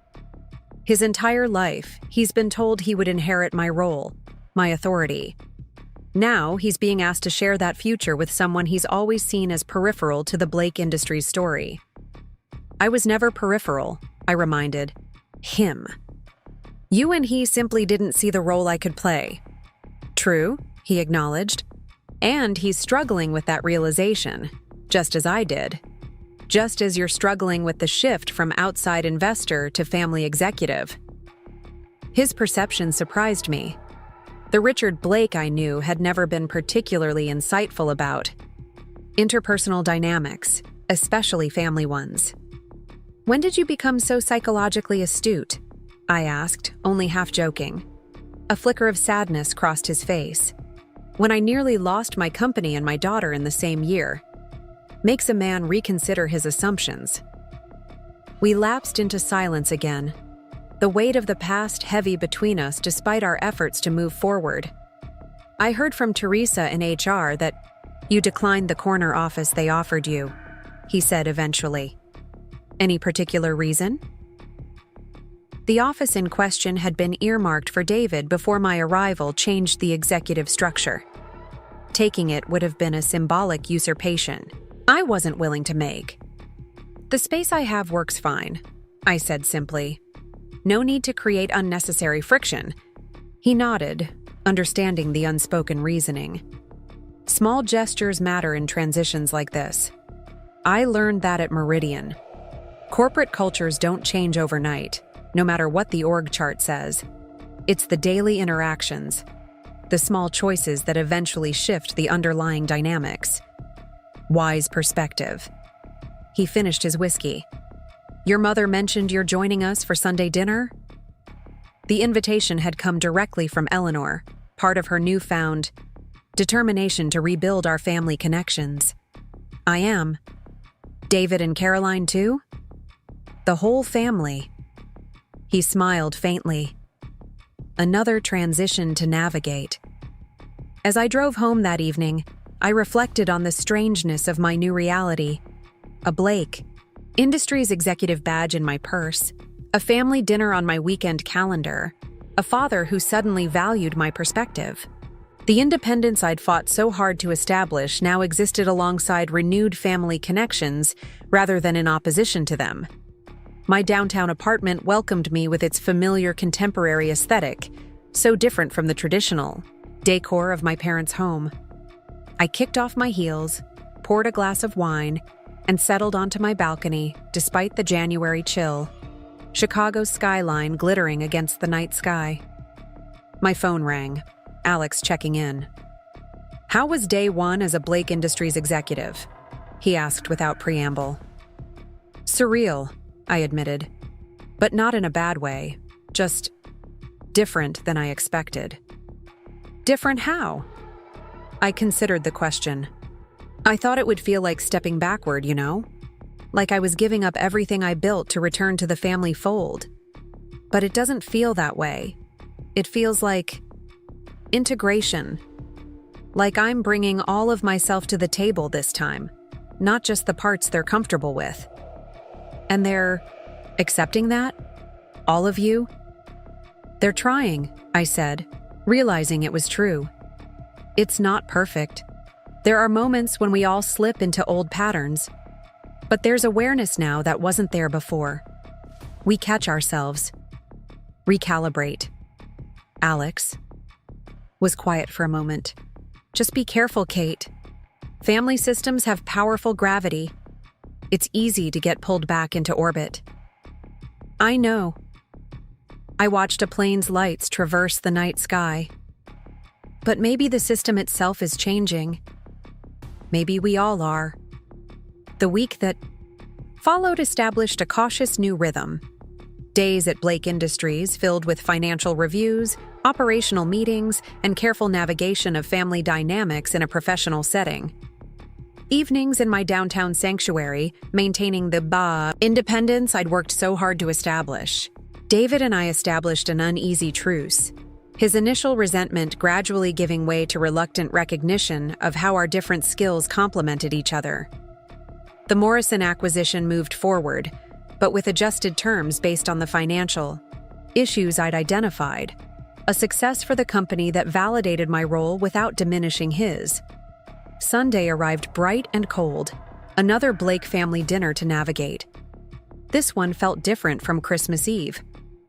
His entire life, he's been told he would inherit my role, my authority. Now, he's being asked to share that future with someone he's always seen as peripheral to the Blake Industries story. I was never peripheral, I reminded. Him. You and he simply didn't see the role I could play. True, he acknowledged. And he's struggling with that realization, just as I did. Just as you're struggling with the shift from outside investor to family executive. His perception surprised me. The Richard Blake I knew had never been particularly insightful about interpersonal dynamics, especially family ones. When did you become so psychologically astute? I asked, only half joking. A flicker of sadness crossed his face. When I nearly lost my company and my daughter in the same year. Makes a man reconsider his assumptions. We lapsed into silence again, the weight of the past heavy between us despite our efforts to move forward. I heard from Teresa in HR that you declined the corner office they offered you, he said eventually. Any particular reason? The office in question had been earmarked for David before my arrival changed the executive structure. Taking it would have been a symbolic usurpation I wasn't willing to make. The space I have works fine, I said simply. No need to create unnecessary friction. He nodded, understanding the unspoken reasoning. Small gestures matter in transitions like this. I learned that at Meridian. Corporate cultures don't change overnight, no matter what the org chart says. It's the daily interactions, the small choices that eventually shift the underlying dynamics. Wise perspective. He finished his whiskey. Your mother mentioned you're joining us for Sunday dinner? The invitation had come directly from Eleanor, part of her newfound determination to rebuild our family connections. I am. David and Caroline too? The whole family. He smiled faintly. Another transition to navigate. As I drove home that evening, I reflected on the strangeness of my new reality. A Blake Industries executive badge in my purse, a family dinner on my weekend calendar, a father who suddenly valued my perspective. The independence I'd fought so hard to establish now existed alongside renewed family connections rather than in opposition to them. My downtown apartment welcomed me with its familiar contemporary aesthetic, so different from the traditional decor of my parents' home. I kicked off my heels, poured a glass of wine, and settled onto my balcony despite the January chill, Chicago's skyline glittering against the night sky. My phone rang, Alex checking in. How was day one as a Blake Industries executive? He asked without preamble. Surreal, I admitted, but not in a bad way, just different than I expected. Different how? I considered the question. I thought it would feel like stepping backward, you know? Like I was giving up everything I built to return to the family fold. But it doesn't feel that way. It feels like integration. Like I'm bringing all of myself to the table this time, not just the parts they're comfortable with. And they're accepting that? All of you? They're trying, I said, realizing it was true. It's not perfect. There are moments when we all slip into old patterns. But there's awareness now that wasn't there before. We catch ourselves. Recalibrate. Alex was quiet for a moment. Just be careful, Kate. Family systems have powerful gravity. It's easy to get pulled back into orbit. I know. I watched a plane's lights traverse the night sky. But maybe the system itself is changing. Maybe we all are. The week that followed established a cautious new rhythm. Days at Blake Industries filled with financial reviews, operational meetings, and careful navigation of family dynamics in a professional setting. Evenings in my downtown sanctuary, maintaining the independence I'd worked so hard to establish. David and I established an uneasy truce, his initial resentment gradually giving way to reluctant recognition of how our different skills complemented each other. The Morrison acquisition moved forward, but with adjusted terms based on the financial issues I'd identified, a success for the company that validated my role without diminishing his. Sunday arrived bright and cold, another Blake family dinner to navigate. This one felt different from Christmas Eve,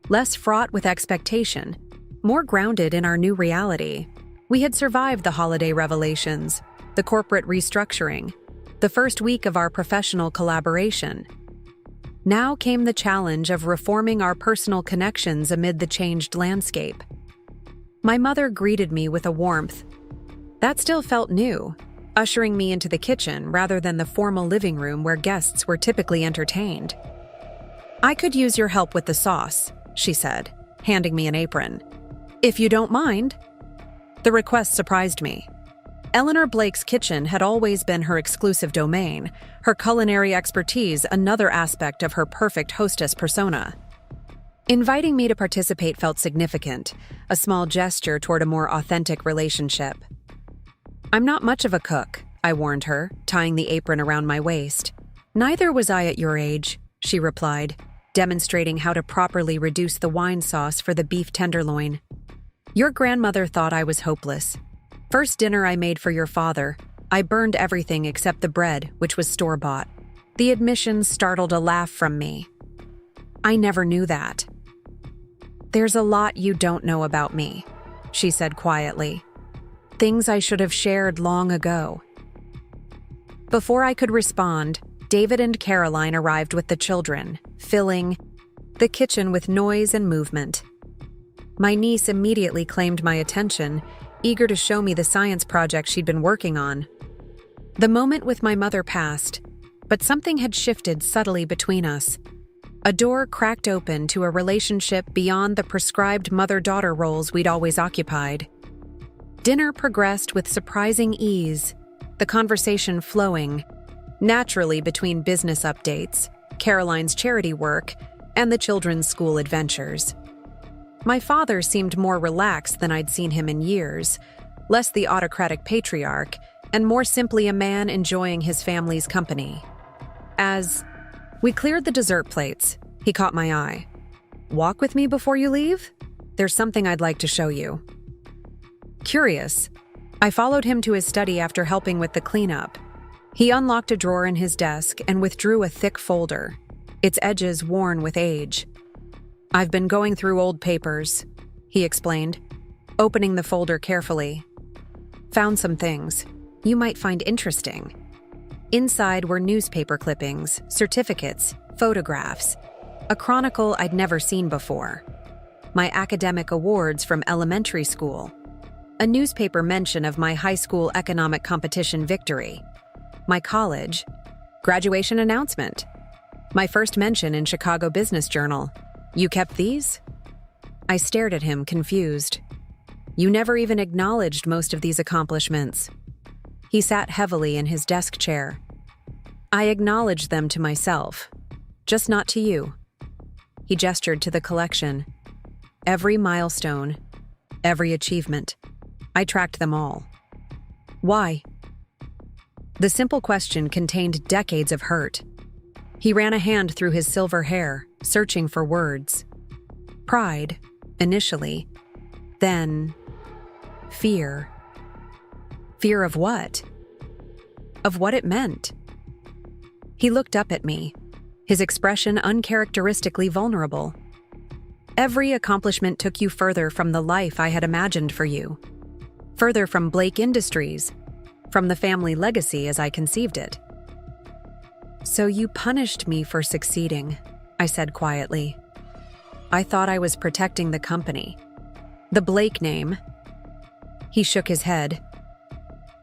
less fraught with expectation, more grounded in our new reality. We had survived the holiday revelations, the corporate restructuring, the first week of our professional collaboration. Now came the challenge of reforming our personal connections amid the changed landscape. My mother greeted me with a warmth that still felt new, ushering me into the kitchen rather than the formal living room where guests were typically entertained. "I could use your help with the sauce," she said, handing me an apron. "If you don't mind." The request surprised me. Eleanor Blake's kitchen had always been her exclusive domain, her culinary expertise another aspect of her perfect hostess persona. Inviting me to participate felt significant, a small gesture toward a more authentic relationship. "I'm not much of a cook," I warned her, tying the apron around my waist. "Neither was I at your age," she replied, demonstrating how to properly reduce the wine sauce for the beef tenderloin. "Your grandmother thought I was hopeless. First dinner I made for your father, I burned everything except the bread, which was store-bought." The admission startled a laugh from me. "I never knew that." "There's a lot you don't know about me," she said quietly. "Things I should have shared long ago." Before I could respond, David and Caroline arrived with the children, filling the kitchen with noise and movement. My niece immediately claimed my attention, eager to show me the science project she'd been working on. The moment with my mother passed, but something had shifted subtly between us. A door cracked open to a relationship beyond the prescribed mother-daughter roles we'd always occupied. Dinner progressed with surprising ease, the conversation flowing naturally between business updates, Caroline's charity work, and the children's school adventures. My father seemed more relaxed than I'd seen him in years, less the autocratic patriarch, and more simply a man enjoying his family's company. As we cleared the dessert plates, he caught my eye. "Walk with me before you leave? There's something I'd like to show you." Curious, I followed him to his study after helping with the cleanup. He unlocked a drawer in his desk and withdrew a thick folder, its edges worn with age. "I've been going through old papers," he explained, opening the folder carefully. "Found some things you might find interesting." Inside were newspaper clippings, certificates, photographs, a chronicle I'd never seen before, my academic awards from elementary school, a newspaper mention of my high school economic competition victory, my college graduation announcement, my first mention in Chicago Business Journal. "You kept these?" I stared at him, confused. "You never even acknowledged most of these accomplishments." He sat heavily in his desk chair. "I acknowledged them to myself, just not to you." He gestured to the collection. Every milestone, every achievement. I tracked them all. "Why?" The simple question contained decades of hurt. He ran a hand through his silver hair, searching for words. Pride, initially. Then, fear. Fear of what? Of what it meant. He looked up at me, his expression uncharacteristically vulnerable. "Every accomplishment took you further from the life I had imagined for you. Further from Blake Industries, from the family legacy as I conceived it." "So you punished me for succeeding," I said quietly. "I thought I was protecting the company. The Blake name." He shook his head.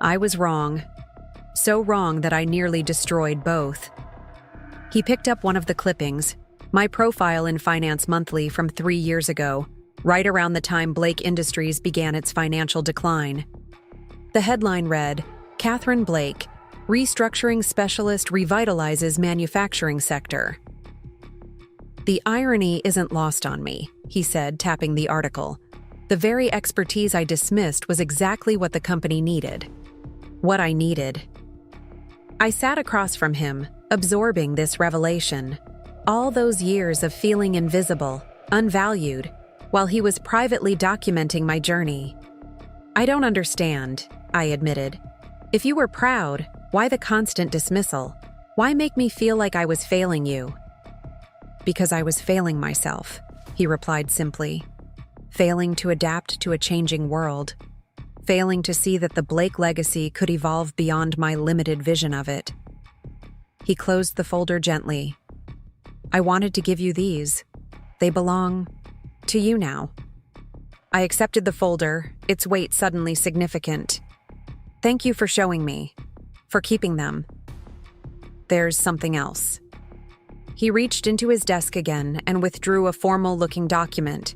"I was wrong. So wrong that I nearly destroyed both." He picked up one of the clippings, my profile in Finance Monthly from 3 years ago, right around the time Blake Industries began its financial decline. The headline read, "Katherine Blake, Restructuring Specialist Revitalizes Manufacturing Sector." "The irony isn't lost on me," he said, tapping the article. "The very expertise I dismissed was exactly what the company needed. What I needed." I sat across from him, absorbing this revelation. All those years of feeling invisible, unvalued, while he was privately documenting my journey. "I don't understand," I admitted. "If you were proud, why the constant dismissal? Why make me feel like I was failing you?" "Because I was failing myself," he replied simply. "Failing to adapt to a changing world. Failing to see that the Blake legacy could evolve beyond my limited vision of it." He closed the folder gently. "I wanted to give you these. They belong to you now." I accepted the folder, its weight suddenly significant. "Thank you for showing me, for keeping them. There's something else." He reached into his desk again and withdrew a formal-looking document.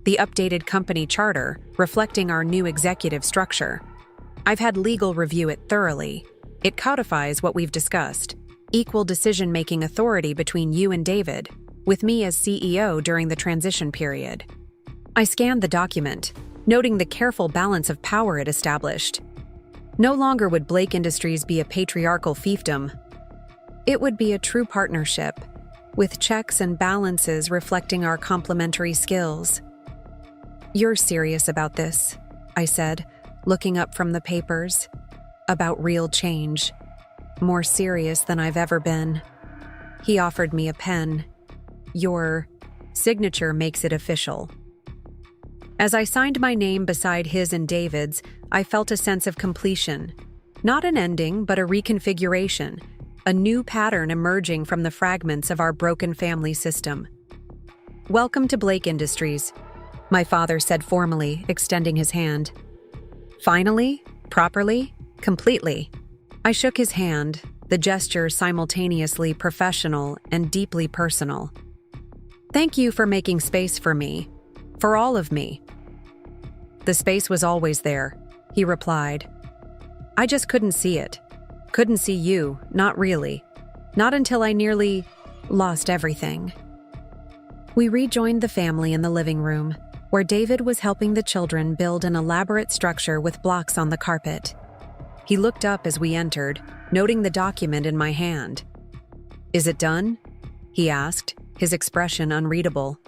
The updated company charter, reflecting our new executive structure. "I've had legal review it thoroughly. It codifies what we've discussed. Equal decision-making authority between you and David, with me as CEO during the transition period." I scanned the document, noting the careful balance of power it established. No longer would Blake Industries be a patriarchal fiefdom. It would be a true partnership, with checks and balances reflecting our complementary skills. "You're serious about this," I said, looking up from the papers. "About real change. More serious than I've ever been." He offered me a pen. "Your signature makes it official." As I signed my name beside his and David's, I felt a sense of completion. Not an ending, but a reconfiguration, a new pattern emerging from the fragments of our broken family system. "Welcome to Blake Industries," my father said formally, extending his hand. "Finally? Properly? Completely?" I shook his hand, the gesture simultaneously professional and deeply personal. "Thank you for making space for me. For all of me." "The space was always there," he replied. "I just couldn't see it. Couldn't see you, not really. Not until I nearly lost everything." We rejoined the family in the living room, where David was helping the children build an elaborate structure with blocks on the carpet. He looked up as we entered, noting the document in my hand. "Is it done?" he asked, his expression unreadable.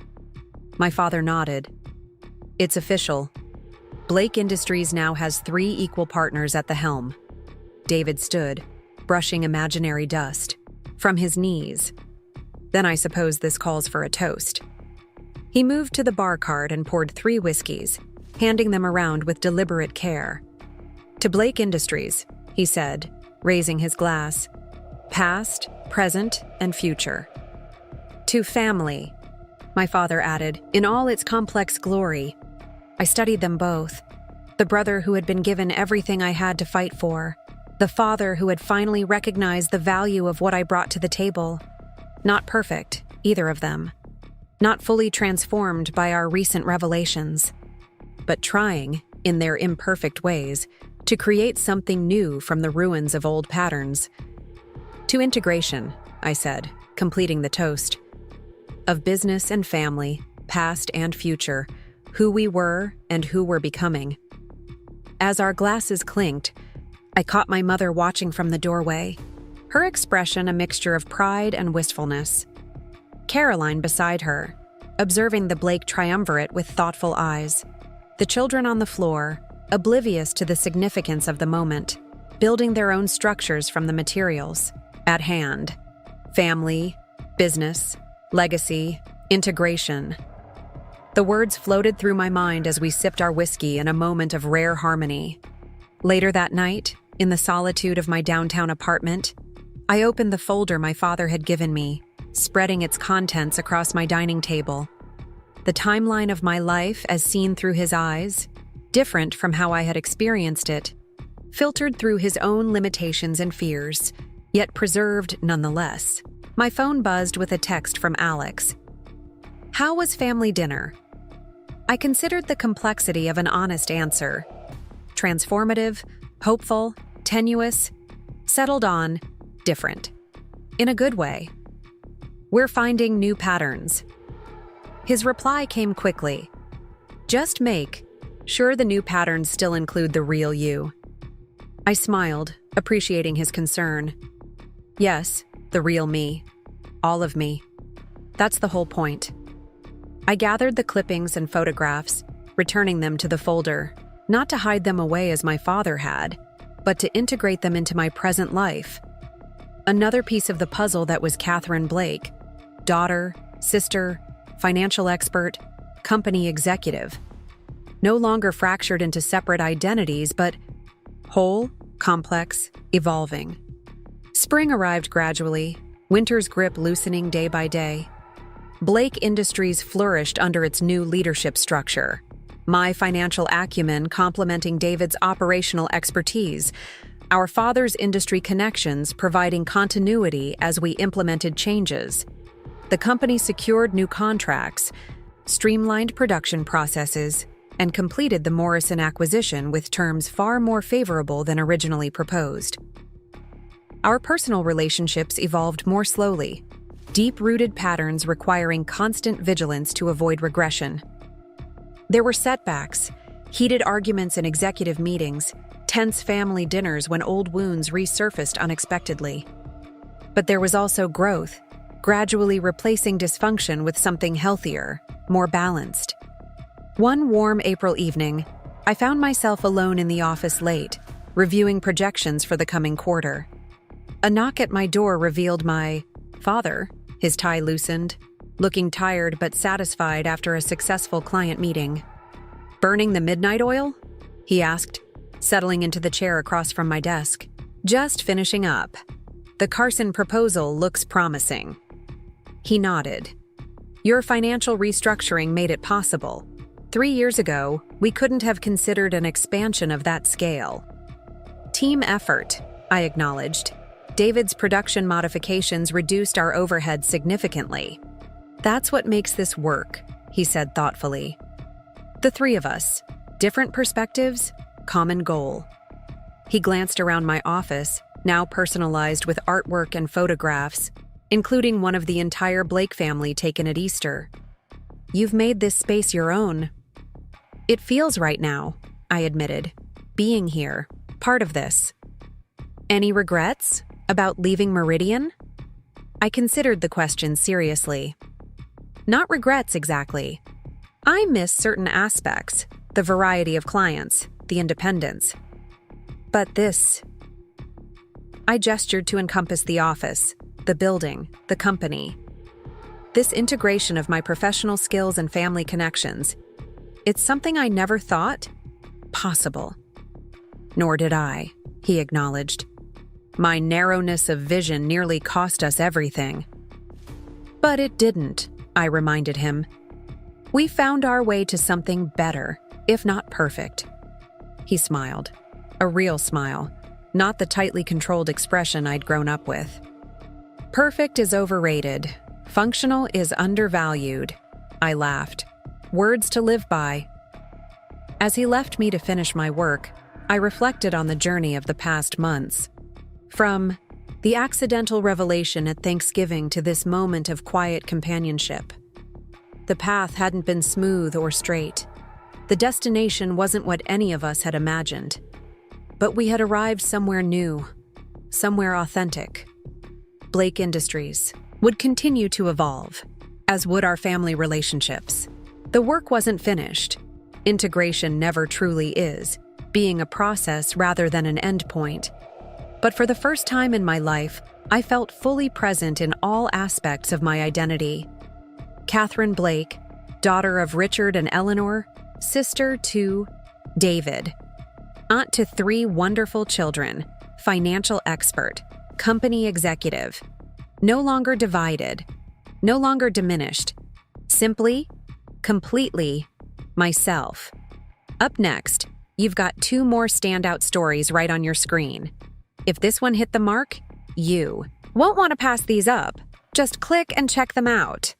My father nodded. "It's official. Blake Industries now has 3 equal partners at the helm." David stood, brushing imaginary dust from his knees. "Then I suppose this calls for a toast." He moved to the bar cart and poured 3 whiskeys, handing them around with deliberate care. "To Blake Industries," he said, raising his glass. "Past, present, and future." "To family," my father added, "in all its complex glory." I studied them both. The brother who had been given everything I had to fight for. The father who had finally recognized the value of what I brought to the table. Not perfect, either of them. Not fully transformed by our recent revelations. But trying, in their imperfect ways, to create something new from the ruins of old patterns. "To integration," I said, completing the toast. "Of business and family, past and future, who we were and who we're becoming." As our glasses clinked, I caught my mother watching from the doorway, her expression a mixture of pride and wistfulness. Caroline beside her, observing the Blake triumvirate with thoughtful eyes. The children on the floor, oblivious to the significance of the moment, building their own structures from the materials at hand. Family, business, legacy, integration. The words floated through my mind as we sipped our whiskey in a moment of rare harmony. Later that night, in the solitude of my downtown apartment, I opened the folder my father had given me, spreading its contents across my dining table. The timeline of my life as seen through his eyes, different from how I had experienced it, filtered through his own limitations and fears, yet preserved nonetheless. My phone buzzed with a text from Alex. "How was family dinner?" I considered the complexity of an honest answer. Transformative, hopeful, tenuous, settled on, different. In a good way. We're finding new patterns. His reply came quickly. Just make sure the new patterns still include the real you. I smiled, appreciating his concern. Yes, the real me. All of me. That's the whole point. I gathered the clippings and photographs, returning them to the folder, not to hide them away as my father had, but to integrate them into my present life. Another piece of the puzzle that was Katherine Blake, daughter, sister, financial expert, company executive. No longer fractured into separate identities, but whole, complex, evolving. Spring arrived gradually, winter's grip loosening day by day. Blake Industries flourished under its new leadership structure. My financial acumen complementing David's operational expertise, our father's industry connections providing continuity as we implemented changes. The company secured new contracts, streamlined production processes, and completed the Morrison acquisition with terms far more favorable than originally proposed. Our personal relationships evolved more slowly, deep-rooted patterns requiring constant vigilance to avoid regression. There were setbacks, heated arguments in executive meetings, tense family dinners when old wounds resurfaced unexpectedly. But there was also growth, gradually replacing dysfunction with something healthier, more balanced. One warm April evening, I found myself alone in the office late, reviewing projections for the coming quarter. A knock at my door revealed my father, his tie loosened, looking tired but satisfied after a successful client meeting. "Burning the midnight oil?" he asked, settling into the chair across from my desk. "Just finishing up. The Carson proposal looks promising." He nodded. "Your financial restructuring made it possible. 3 years ago, we couldn't have considered an expansion of that scale." "Team effort," I acknowledged. "David's production modifications reduced our overhead significantly." "That's what makes this work," he said thoughtfully. "The three of us, different perspectives, common goal." He glanced around my office, now personalized with artwork and photographs, including one of the entire Blake family taken at Easter. "You've made this space your own." "It feels right now," I admitted. "Being here, part of this." "Any regrets about leaving Meridian?" I considered the question seriously. "Not regrets exactly. I miss certain aspects, the variety of clients, the independence. But this..." I gestured to encompass the office, the building, the company. "This integration of my professional skills and family connections, it's something I never thought possible." "Nor did I," he acknowledged. "My narrowness of vision nearly cost us everything." "But it didn't," I reminded him. "We found our way to something better, if not perfect." He smiled. A real smile, not the tightly controlled expression I'd grown up with. "Perfect is overrated. Functional is undervalued." I laughed. Words to live by. As he left me to finish my work, I reflected on the journey of the past months. From the accidental revelation at Thanksgiving to this moment of quiet companionship. The path hadn't been smooth or straight. The destination wasn't what any of us had imagined. But we had arrived somewhere new, somewhere authentic. Blake Industries would continue to evolve, as would our family relationships. The work wasn't finished. Integration never truly is, being a process rather than an endpoint. But for the first time in my life, I felt fully present in all aspects of my identity. Katherine Blake, daughter of Richard and Eleanor, sister to David, aunt to 3 wonderful children, financial expert, company executive. No longer divided, no longer diminished. Simply, completely, myself. Up next, you've got 2 more standout stories right on your screen. If this one hit the mark, you won't want to pass these up. Just click and check them out.